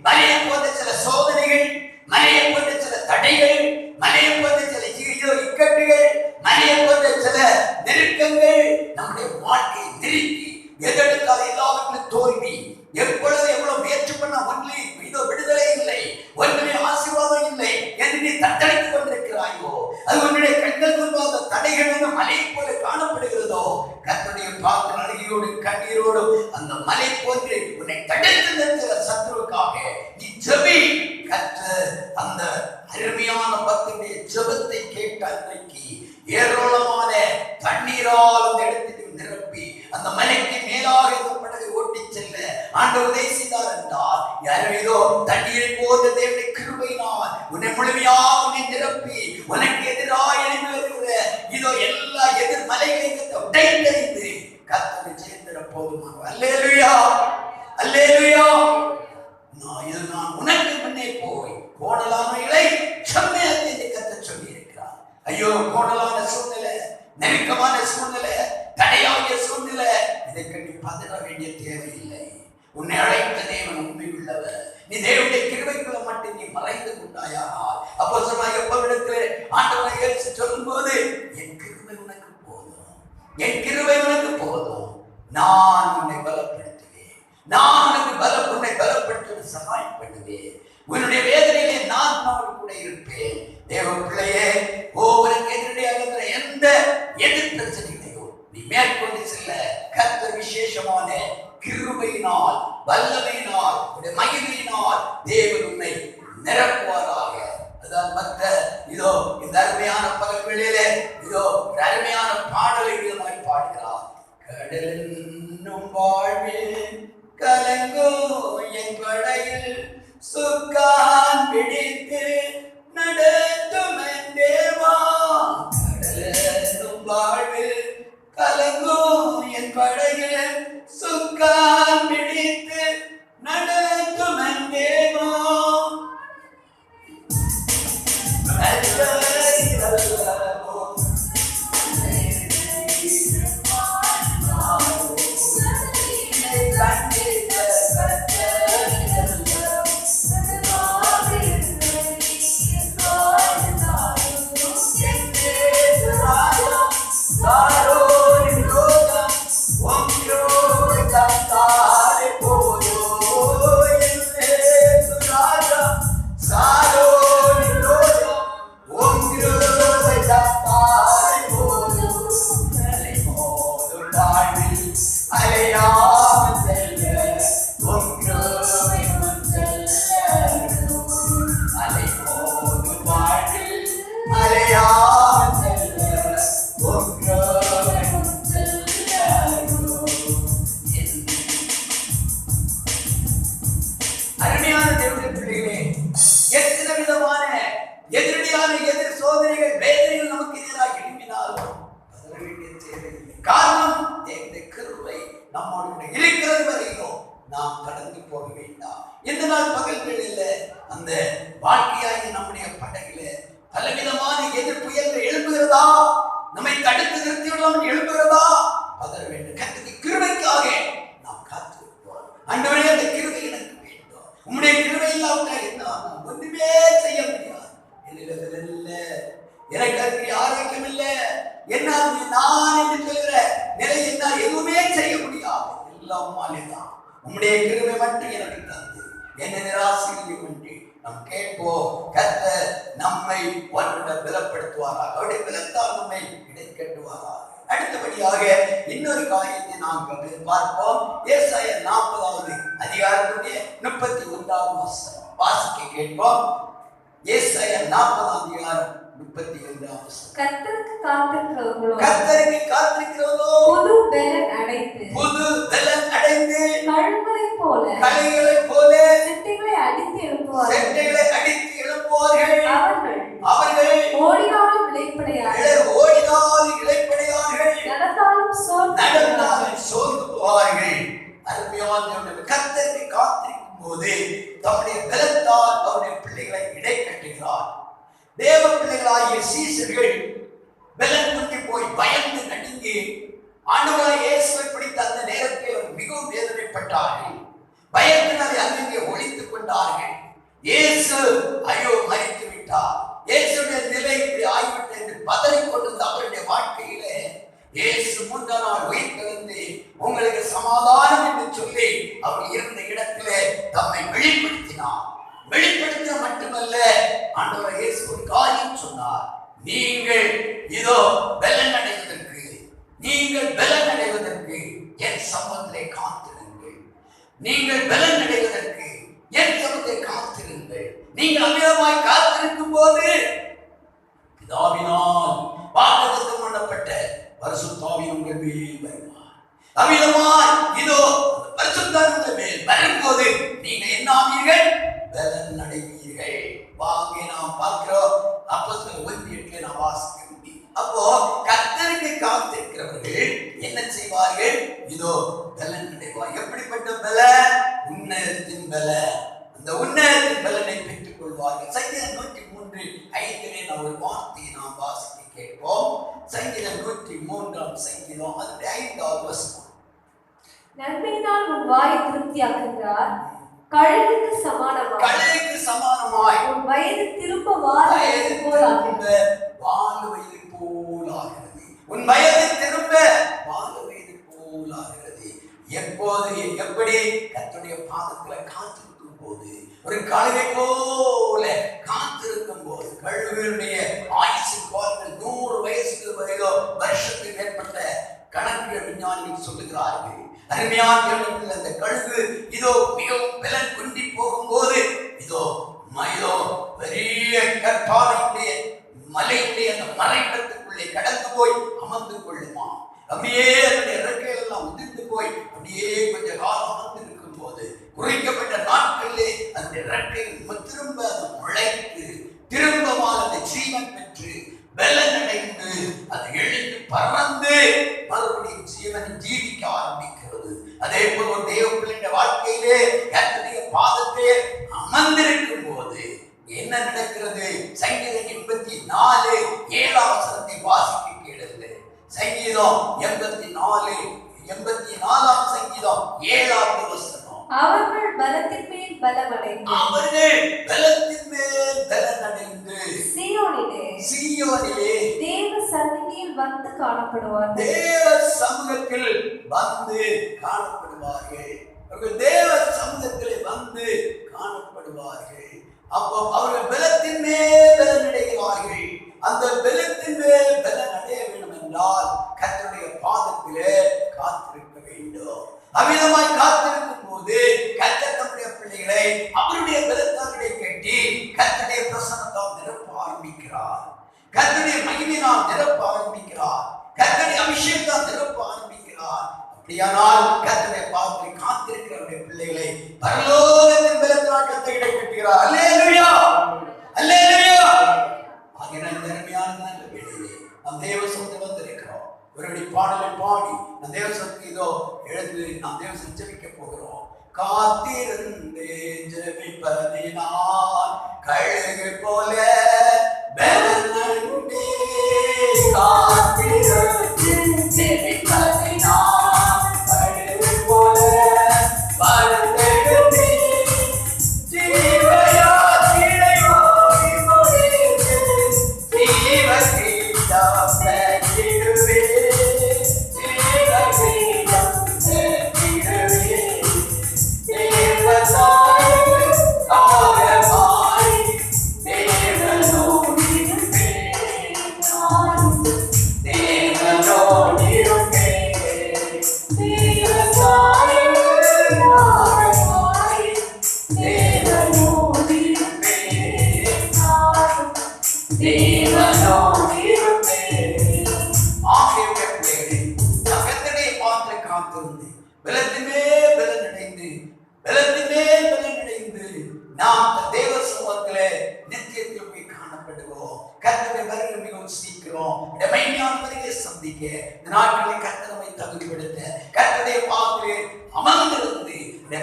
மலையை போன்ற சில சோதனைகள், மலையை போன்ற சில தடைகள், மலையை போன்ற சில இக்கட்டுகள், மலையை போன்ற சில நெருக்கங்கள் நம்முடைய வாழ்க்கையை நெருக்கி எதெடுத்தால் எல்லாவற்றிலும் தோல்வி. எப்பொழுது எவ்வளவு முயற்சி பண்ண ஒன்றிலே இதோ விடுதலை இல்லை, ஒன்றிலே ஆசீர்வாதம் இல்லை என்று நீ தத்தளித்துக் கொண்டிருக்கிறாயோ, அது உன்னுடைய கண்கள் முன்பாக தடைகள் மலையை போல காணப்படுகிறதோ, கர்த்தருடைய பாத்திர அழகியோடு கண்ணீரோடு அந்த மலை போன்று உன்னை தடுத்து நிறுத்துகிற சத்துருவுக்காக நீ ஜெபி. கர்த்தர் அந்த அருமையான பக்தனுடைய ஜெபத்தை கேட்ட அன்றைக்கு ஏராளமான தண்ணீரால் அந்த இடத்தை நிரப்பி அந்த மலைக்கு மேலாக இந்த படகை ஓட்டி செல்ல ஆண்டவர் உதவி செய்தார் என்றால், யாரோ தண்ணீரை போன்ற தேவனுடைய கிருபையினால் உன்னை முழுமையாக உன்னை நிரப்பி உனக்கு எதிராக எழுப்பி வருகிற இதோ எல்லா எதிர் மலைகளையும் உடைத்தறிந்து கர்த்தரை சேர்ந்திட போதுமானவர். அல்லேலூயா, அல்லேலூயா. நான் உனக்கு முன்னே போய் கோணலாமைகளை செம்மையாக்கி கர்த்தர் சொல்லி இருக்கிறார். ஐயோ, கோணலான சூழ்நிலை, நெருக்கமான சூழ்நிலை, தடையாகிய சூழ்நிலை, இதை கண்டு பதற வேண்டிய தேவையில்லை. உன்னை அழைத்த தேவன் உண்மை உள்ளவர். நீ தேவனுடைய கிருபைக்குள்ள மட்டும் நீ மறைந்து கொண்டாயானால், அப்போஸ்தலனாகிய பவுலிடத்திலே ஆண்டவர் இயேசு சொல்லும்போது, என் கிருபை உனக்கு போதும், என் கிருபை உனக்கு போதும், நான் உன்னை பலப்படுத்துவேன், நான் உன்னை பலப்படுத்த சகாயம் பண்ணுவேன், உன்னுடைய வேதனையிலே நான் கூட இருப்பேன். தேவ பிள்ளையே, ஒவ்வொருக்கு எதிரடியாக எந்த எதிர் பிரச்சனைகளையோ நீ மேற்கொண்டு செல்ல கர்த்தர் விசேஷமான கிருபையினால், வல்லமையினால், மகிமையினால் தேவன் உன்னை நிரப்புவாராக. அதான் மற்ற இதோ இந்த அருமையான பகல் வேளையிலே இதோ அருமையான பாடலை விதமாய் பாடுகிறார். கடலும் வாழ்வில் கலங்கோ என் படையில் சுக்கான் பிடித்து நடத்தும் தேவா. கடலும் வாழ்வில் கலங்கோ என் படையில் சுக்கான் பிடித்து நடத்தும் தேவா. Thank you. பலவிதமான எதிரடியான எதிர் சோதனைகள் வேதனைகள் நமக்கு எதிராக எழுப்பினாலும் பதற வேண்டிய தேவையில்லை. காரணம் தேவனுடைய கிருபை நம்மோடு இருக்கிறது வரையிலும் நாம் கடந்து போக வேண்டாம். இந்த நாள் பகல் வேளையில அந்த வாழ்க்கையாகி நம்முடைய படகுல பலவிதமான எதிர் புயல்கள் எழுப்புகிறதா, நம்மை தடுத்து நிறுத்திவிடலாம் எழுப்புகிறதா, பதற வேண்டும். கர்த்தருடைய கிருபைக்காக நாம் காத்திருப்போம். ஆண்டவரே, அந்த கிருபை எனக்கு வேண்டும். உம்முடைய கிருபை இல்லாவிட்டால் என்ன ஆகும்? ஒன்றுமே செய்ய முடியாது. எனக்கு அதுக்கு ஆரோக்கியம் இல்லை, என்ன நான் என்று சொல்கிற நிலை என்ன, எதுவுமே செய்ய முடியாது. எல்லாம் உம்மாலேதான். உம்முடைய கிருபை மட்டும் எனக்கு தந்து என்ன நிராசையும் என்று நாம் கேட்போம். கர்த்தர் நம்மை ஒன்றுடன் பலப்படுத்துவாராக, அவருடைய பலத்தால் நம்மை இடைக்கட்டுவாராக. அடுத்தபடியாக இன்னொரு காரியத்தை நாம் பார்ப்போம். ஏசாயா 40வது அதிகாரத்துடைய 31வது வசனம் வாசிக்க கேட்போம். ஏசாயா 40வது அதிகாரம் 31வது வசனம். கர்த்தருக்கு காத்திருக்கிறவர்களோ புது பலன் அடைந்து கழுகுகளைப் போல செட்டைகளை அடித்து எழுப்புவார்கள். அவர்கள் ஓடினாலும் இளைப்படையார்கள், நடந்தாலும் சோர்ந்து போவார்கள். அருமையான கர்த்தருக்கு காத்திருக்கும் போது தம்முடைய பலத்தால் அவருடைய பிள்ளைகளை இடைக்கட்டுகிறார். தேவ பிள்ளைகளாகிய சீசர்கள் பலன் குன்றி போய் பயந்து நடுங்கி ஆண்டவராகிய இயேசுவை பிடித்த அந்த நேரத்தில் மிகவும் வேதனைப்பட்டார்கள். பயத்தினாலே அங்கே ஒளித்துக் கொண்டார்கள். இயேசு ஐயோ மரித்து விட்டார், இயேசுடைய நிலை இப்படி ஆகிவிட்டது என்று பதறிக்கொண்டிருந்த அவருடைய வாழ்க்கையிலே இயேசு 3ஆம் நாள் உயிர்த்தெழுந்து உங்களுக்கு சமாதானம் என்று சொல்லி அவர் இருந்த இடத்திலே தம்மை வெளிப்படுத்தினார். வெளிப்படுத்த மட்டுமல்ல, ஆண்டவர் இயேசு ஒரு காரியம் சொன்னார். நீங்கள் இதோ பலன் அடைவதற்கு என் சமூகத்திலே காத்திருங்கள். நீங்கள் பலன் அடைவதற்கு என் சமூகத்தை காத்திருங்கள். நீங்கள் அமிதமாய் காத்திருக்கும் போது பிதாவினால் வாக்குத்தத்தம் பண்ணப்பட்ட பரிசுத்த ஆவி உங்கள் மேல் வருவார். அமிதமாய் இதோ பரிசுத்த ஆவி உங்கள் மேல் வரும்போது நீங்க என்ன ஆவீர்கள்? பலன் அடைவீர்கள். வாங்க நாம் பார்க்கிறோம். அப்போஸ்தலர் 1:8 நாம் வாசிக்க முடியும். அப்போ கர்த்தருக்கு காத்திருக்கிறவர்கள் என்ன செய்வார்கள்? இதோ பலன் அடைவார். எப்படிப்பட்ட பலன்? உன்னதத்தின் பலன். அந்த உன்னதத்தின் பலனை பெற்றுக் கொள்வார்கள். சங்கீதம் 103:5 நாம் ஒரு வார்த்தையை நாம் வாசிக்க கேட்போம். சங்கீதம் 103ஆம் சங்கீதம் அதனுடைய 5வது வசனம். நன்மையினால் உன் வாயை திருப்தியாக்குகிறார், கழுகுக்கு சமானமாய் உன் வயது திரும்ப வால் வயது போல் ஆகிறது. உன் வயது திரும்ப வால் வயது போல் ஆகிறது. எப்போது எப்படி? கர்த்தருடைய பாதத்துல காத்திருக்கும் போது, ஒரு கழுகை போல காத்திருக்கும் போது. கழுகுடைய ஆயுசு காலங்கள் 100 வயசுக்கு வரையிலோ வருஷத்துக்கு மேற்பட்ட கணக்கு விஞ்ஞானிகள் சொல்லுகிறார்கள். அருமையான அந்த கழுகு இதோ மிகவும் பலன் குன்றி போகும்போது இதோ பெரிய கற்பாறையுடைய மலையுடைய அந்த மறைவிடத்துக்குள்ளே கடந்து போய் அமர்ந்து கொள்ளுமா. அப்படியே அதனுடைய இறக்கைகள் எல்லாம் உதிர்ந்து போய் அப்படியே கொஞ்ச காலம் அமர்ந்து இருக்கும் போது குறிக்கப்பட்ட நாட்களிலே அந்த இறக்கைகள் திரும்ப அது முளைத்து திரும்பமாக அந்த ஜீவன் பெற்று பலன் அடைந்து அது எழுந்து பறந்து மறுபடியும் ஜீவனை ஜீவிக்க ஆரம்பிக்கிறது. அதே போல் ஒரு தேவ பிள்ளைய வாழ்க்கையிலே கர்த்தருடைய பாதத்தை அமர்ந்திருக்கும் போது என்ன நடக்கிறது? சங்கீதம் 84:7 வசனத்தை வாசிக்க கேளுங்க. சங்கீதம் 84 சங்கீதம் 7வது வசனம். அவர்கள் பலத்தின் மேல் பலமடைந்து சீயோனிலே தேவ சந்நிதியில் வந்து காணப்படுவார்கள். தேவ சமூகத்தில் வந்து காணப்படுவார்கள். அவர்கள் தேவ சமூகத்திலே வந்து காணப்படுவார்கள். அப்போ அவர்கள் பலத்தின் மேல் பலன் அடைகிறார்கள். அந்த பலத்தின் மேல் பலன் அடைய வேண்டும் என்றால் கர்த்தருடைய பாதத்திலே காத்திருக்க வேண்டும். அமிதமாய் காத்திருக்கும் போது கர்த்தர் தம்முடைய பிள்ளைகளை அவருடைய பலத்தாலே கட்டி கர்த்தருடைய பிரசன்னத்தால் நிரப்ப ஆரம்பிக்கிறார். கர்த்தருடைய மகிமையினால் நிரப்ப ஆரம்பிக்கிறார். கர்த்தருடைய அபிஷேகத்தால் நிரப்ப ஆரம்பிக்கிறார். அப்படியானால் கர்த்தருடைய பாதத்திலே காத்திருக்கிறவருடைய பிள்ளைகளை பரலோகத்தின் பலத்தால் கர்த்தர் கட்டுகிறார். அல்லேலூயா. காத்திருந்து ஜெபிப்பதினால் கழுகு போல பலனண்டே. காத்திருந்து ஜெபிப்பதினால் கழுகு போல பலனண்டே. ஜீவயாத்திரை ஓடி முடிந்து ஜீவகீதம் பெற்றிடுவே. ஜீவகீதம் பெற்றிடுவே. நாம் தேவ சமூகத்திலே நித்தியத்தில் போய் காணப்படுவோம். கர்த்தருடைய வருகை மிகவும் சீக்கிரம். மெய்ஞான வருகையை சந்திக்க இந்த நாட்களை கர்த்தர் நம்மை தகுதிப்படுத்த கர்த்தருடைய பாதத்திலே அமர்ந்திருந்து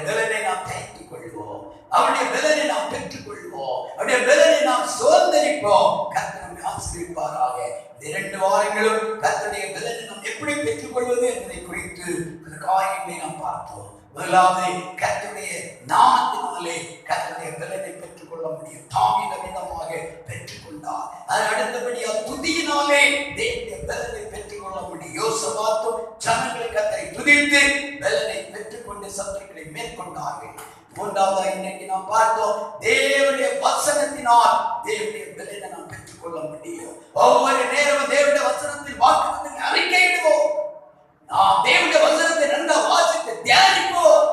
பலனை நாம் தைத்துக் கொள்வோம். அவருடைய பலனை நாம் பெற்றுக் கொள்வோம். அவருடைய பலனை நாம் சுதந்திரிப்போம். கர்த்தர் நம்மை ஆசீர்வதிப்பாராக. இந்த 2 வாரங்களும் கர்த்தருடைய பலனை நாம் எப்படி பெற்றுக் கொள்வது என்பதை குறித்து காரியங்களை நாம் பார்த்தோம். முதலாவது கர்த்தருடைய நாமத்தினாலே கர்த்தருடைய பலனை பெற்றுக் கொள்ள முடியும். தாவீது விதமாக பெற்றுக் கொண்டார். அதன் அடுத்தபடியாக துதியினாலே தேவனுடைய பலனை பெற்றுக் கொள்ள முடியும். யோசபாத்தும் ஜனங்களை கர்த்தரை துதித்து பலனை பெற்றுக் கொண்டு சத்துருக்களை மேற்கொண்டார்கள். மூன்றாவதாக இன்னைக்கு நாம் பார்த்தோம், தேவனுடைய வசனத்தினால் தேவனுடைய பலனை நாம் பெற்றுக் கொள்ள முடியும். ஒவ்வொரு நேரமும் தேவனுடைய வசனத்தில் வாக்குத்தத்தங்களை அறிக்கையிடுவோம். நாம் தேவனுடைய வசனத்தை நன்றாக வாசித்து தியானிப்போம்.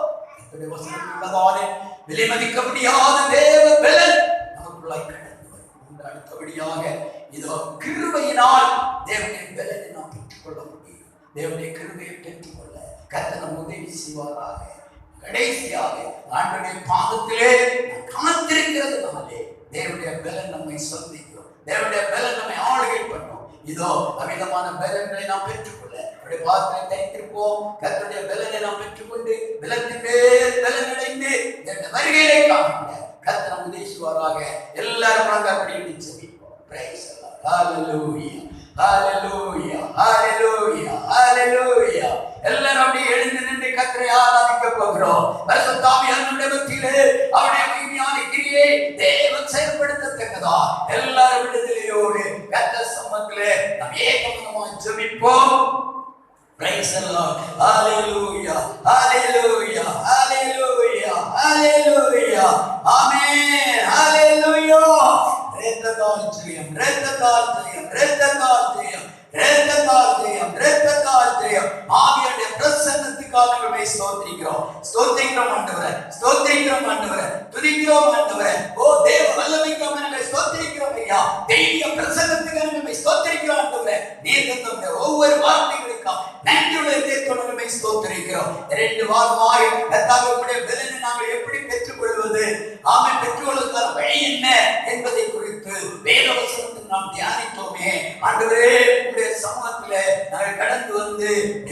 தேவனுடைய வசனத்தினாலே விலை மதிக்க முடியாத தேவ பலன் நமக்குள்ளாய் கடந்து வரும். அடுத்தபடியாக இதோ கிருபையினால் தேவனுடைய பலனை நாம் பெற்றுக் கொள்ள முடியும். தேவனுடைய கிருபையை பெற்றுக்கொள்ள கர்த்தர் நமக்கு உதவி செய்வாராக. கடைசியாக ஆண்டவருடைய பாதத்திலே காத்திருக்கிறதுனாலே தேவனுடைய பலன் நம்மை சந்திக்கும். தேவனுடைய பலன் நம்மை ஆளுகை பண்ணும். இதோ அமிதமான பலன்களை நாம் பெற்றுக்கொள்ள அவருடைய பாதத்தை தைத்திருப்போம். கர்த்தருடைய பலனை நாம் பெற்றுக்கொண்டு பலத்தின் மேல் பலன் அடைந்து வருகையிலே காண கர்த்தர் நமக்கு உதவி செய்வாராக. எல்லாரும் அப்படி ஜெபிப்போம். Praise the Lord. ஹalleluya ஹalleluya ஹalleluya ஹalleluya. எல்லாரும் அப்படியே எழுந்து நின்று கர்த்தரை ஆராதிக்க போகிறோம். பரிசுத்த ஆவியானவருடைய மத்தியிலே அவருடைய மகிமையான கிரியை தேவன் செயல்படுத்தத்தக்கதா எல்லாரும் விடுதலையோடு கர்த்தர் சமூகத்திலே நாம் ஏகமனமாய் ஜெபிப்போம். Praise the Lord. Hallelujah. Hallelujah. Hallelujah. Hallelujah. Amen. Hallelujah. Rettatal jayam. Rettatal jayam. Rettatal jayam. Rettatal jayam. Rettatal jayam. ஆவியானவருடைய பிரசன்னத்துக்காக நம்மை ஸ்தோத்திரிக்கிறோம். ஸ்தோத்திரிக்கிறோம் ஆண்டவரே. ஸ்தோத்திரிக்கிறோம் ஆண்டவரே. துதிக்கிறோம் ஆண்டவரே. ஓ தேவ வல்லமைக்காக நம்மை ஸ்தோத்திரிக்கிறோம் ஐயா. தெய்வீக பிரசன்னத்துக்காக நம்மை ஸ்தோத்திரிக்கிறோம் ஆண்டவரே. நீர் தந்த ஒவ்வொரு வார்த்தைகளுக்கும் நன்றியுள்ள இதயத்தோடு நம்மை ஸ்தோத்திரிக்கிறோம். 2 வாரமாய் கர்த்தாவே உம்முடைய பலனை நாங்கள் எப்படி பெற்றுக்கொள்வது, ஆமென், பெற்றுக்கொள்வதற்கான வழி என்ன என்பதை குறித்து வேத வசனத்தில் நாம் தியானித்தோமே. ஆண்டவரே உம்முடைய சமூகத்திலே நாங்கள் கடந்து வந்து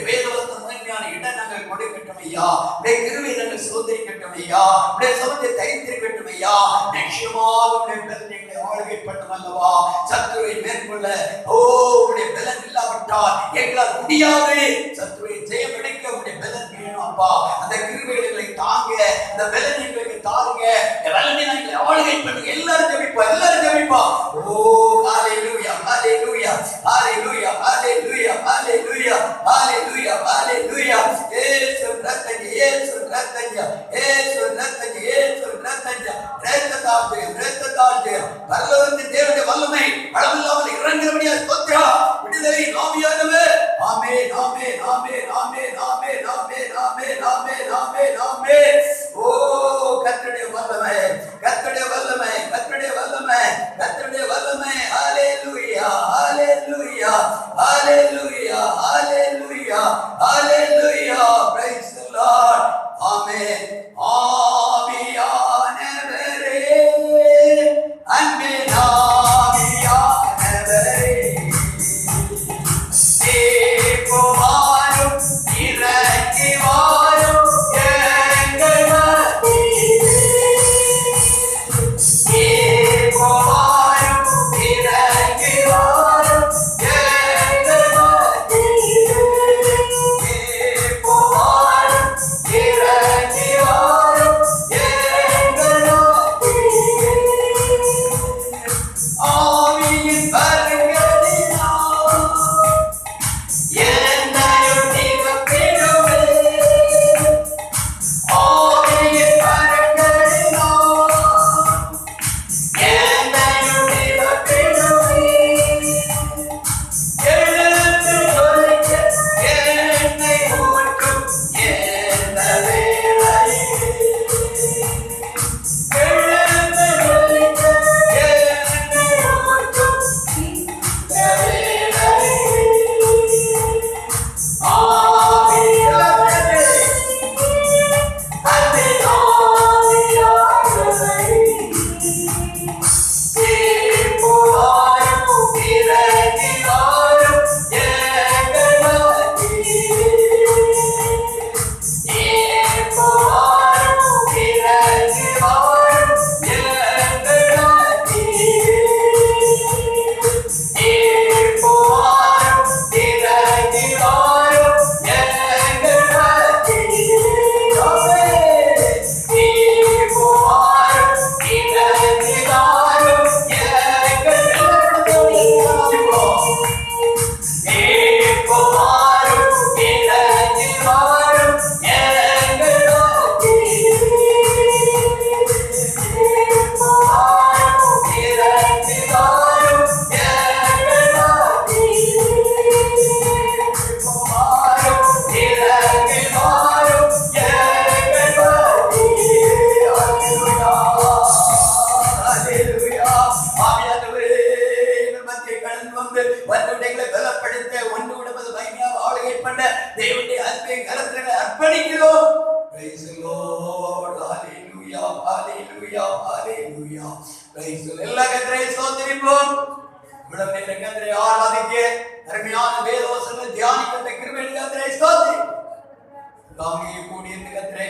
வேத வசனம் மகிமையான இடம் நாங்கள் கொடுக்கட்டும் ஐயா. உம்முடைய கிருபையை நாங்கள் சோதரிக்கட்டும் ஐயா. உம்முடைய சமூகத்தை தைத்திருக்கட்டும் ஐயா. நிச்சயமாக உம்முடைய பலனை ஆளுகை பண்ணும் அல்லவா. சத்துருவை மேற்கொள்ள ஓ உம்முடைய பலன் இல்லாவிட்டால் எங்களால் முடியாது. சத்துருவை ஜெயம் எடுக்க உம்முடைய பலன் வேணும் அப்பா. அந்த கிருபைகளை தாங்க, அந்த பலனை தாங்க, பலனை நாங்கள் ஆளுகை பண்ணுங்க. எல்லாரும் ஜெபிப்பா, எல்லாரும் ஜெபிப்பா. ஓ ஹalleluya ஹalleluya ஹalleluya ஹalleluya ஹalleluya ஹalleluya ஹalleluya. இயேசு ரத்தங்க, இயேசு ரத்தங்க, இயேசு ரத்தங்க, இயேசு ரத்தங்க. ரத்தத்தால் ஜெயம், ரத்தத்தால் ஜெயம். பரலோகத்தின் தேவனுடைய வல்லமை அளவில்லாமல் இறங்குகிறபடியா ஸ்தோத்திரம். விடுதலை ஆவியானவர். ஆமென் ஆமென் ஆமென் ஆமென் ஆமென் ஆமென் ஆமென் ஆமென் ஆமென் ஆமென். ஓ கர்த்தருடைய வல்லமை, கர்த்தருடைய வல்லமை, கர்த்தருடைய வல்லமை, கர்த்தருடைய வல்லமை. ஹalleluya ஹalleluya ஹalleluya ஹalleluya ஹalleluya. Praise the Lord. ஆமென். ஆவியானவரே, அன்பின் ஆவியானவரே, வாரும் இறங்கி வாரும் எங்கள் ஹalleluya ஹalleluya. எல்லா கர்த்தரை ஸ்தோத்திரிப்போம். இவ்வளவு நேரம் கர்த்தரை ஆராதிக்க அருமையான வேதவசனங்களை தியானிக்கின்ற கிருபையின் கர்த்தரை ஸ்தோத்திரிப்போம். தாமியே கூடியிருந்த கர்த்தரை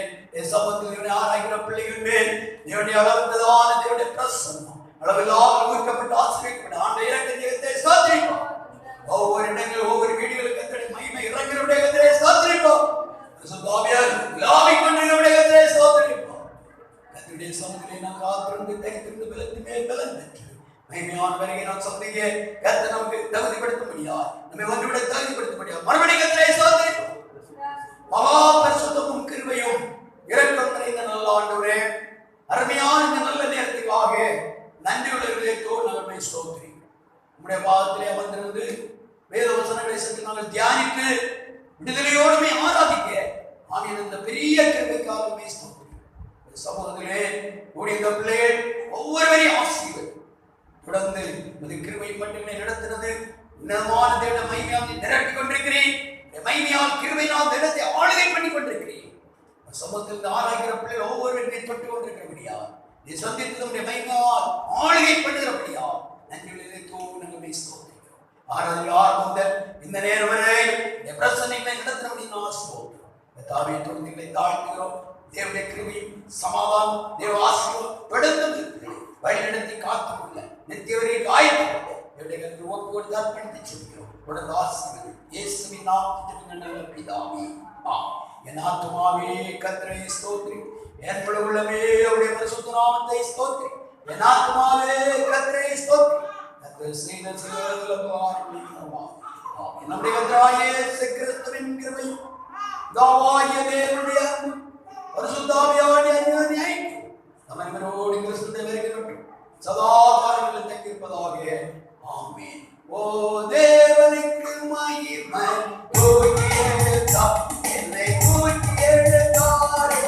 சமூகத்தில் ஆராய்கிற பிள்ளைகள் மேல் தேவனுடைய அளவில்லாத தேவனுடைய பிரசன்னம் அளவில்லாமல் ஊற்றப்பட்டு ஆசீர்வதிக்கப்பட்ட ஆண்டவரே கர்த்தரை ஸ்தோத்திரிப்போம். ஒவ்வொரு இடங்களில் ஒவ்வொரு வீடுகளுக்கு கர்த்தருடைய மகிமை இறங்குகிறவருடைய கர்த்தரை ஸ்தோத்திரிப்போம். சுத்தாவியார் லாவிக் கொண்டிருக்கிறவருடைய கர்த்தரை ஸ்தோத்திரிப்போம். கர்த்தருடைய சமூகத்தில் நாம் காத்திருந்து தைத்திருந்து பலத்து மேல் பலன் பெற்று மகிமையான வருகை நாம் சந்திக்க கர்த்தர் நமக்கு தகுதிப்படுத்த முடியாது, நம்மை ஒன்றுவிட தகுதிப்படுத்த முடியாது. மறுபடியும் கர்த்தரை ஸ்தோத்திரிப்போம். மகா பரிசுத்தமும் கிருபையும் இரக்கம் நிறைந்த நல்ல ஆண்டவரே, அருமையான இந்த நல்ல நேரத்துக்காக நன்றியுள்ள இதயத்தோடு நாங்கள் ஸ்தோத்திரிக்கிறோம். நம்முடைய பாதத்திலே அமர்ந்திருந்து வேத வசனங்களை சற்று நாங்கள் தியானித்து விடுதலையோடுமே ஆராதிக்க ஆகிய இந்த பெரிய கிருபைக்காக ஸ்தோத்திரிக்கிறோம். சமூகத்திலே கூடிய இந்த பிள்ளைகள் ஒவ்வொருவரையும் ஆசீர்வதி தொடர்ந்து இந்த கிருபை மட்டுமே நடத்தினது உன்னதமான தேவ மகிமையால் நிரப்பிக் கொண்டிருக்கிறேன். மகிமையால் கிருபையினால் தேவத்தை ஆளுகை பண்ணி கொண்டிருக்கிறேன். சமூகத்தில் ஆராய்கிற பிள்ளைகள் ஒவ்வொருவரையும் தொட்டு கொண்டிருக்கிறபடியா நீ சந்தித்து நம்முடைய மகிமையால் ஆளுகை பண்ணுகிறபடியா நன்றிகளை நாங்கள் ஸ்தோத்திரிக்கிறோம். ஆராதனை இந்த நேரம் வரை பிரசன்னைகளை நடத்தினபடி நான் ஸ்தோத்திரம் தாவே தொகுதிகளை தாழ்த்துகிறோம். தேவனுடைய கிருபையும் சமாதானம் தேவ ஆசீர்வாதம் தொடர்ந்து வழிநடத்தி காத்துக்கொள்ள நித்தியவரையில் ஆயத்தப்பட்ட என்னுடைய ஒப்புக்கொண்டு அர்ப்பணித்து சொல்கிறோம். தொடர்ந்து ஆசீர்வாதம் இயேசுவின் நாமத்தில் நல்ல பிதாவே ஆமென். என் ஆத்துமாவே கர்த்தரை ஸ்தோத்திரி, என் முழு உள்ளமே அவருடைய பரிசுத்த நாமத்தை ஸ்தோத்திரி. என் ஆத்துமாவே கர்த்தரை ஸ்தோத்திரி, கர்த்தர் செய்த செயல்களுக்காக நம்முடைய கர்த்தராகிய இயேசு கிறிஸ்துவின் கிருபையும் பிதாவாகிய தேவனுடைய அன்பும் பரிசுத்த ஆவியானவருடைய அந்யோன்யம் நம்ம அனைவரோடு கிறிஸ்துவின் வருகை சதா காலங்களில் தங்கியிருப்பதாக ஆமென். ஓ தேவனுக்கு மகிமை, என்னை கூட்டி எடுத்தாரே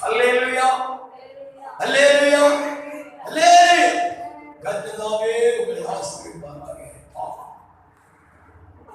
அல்லேலூயா.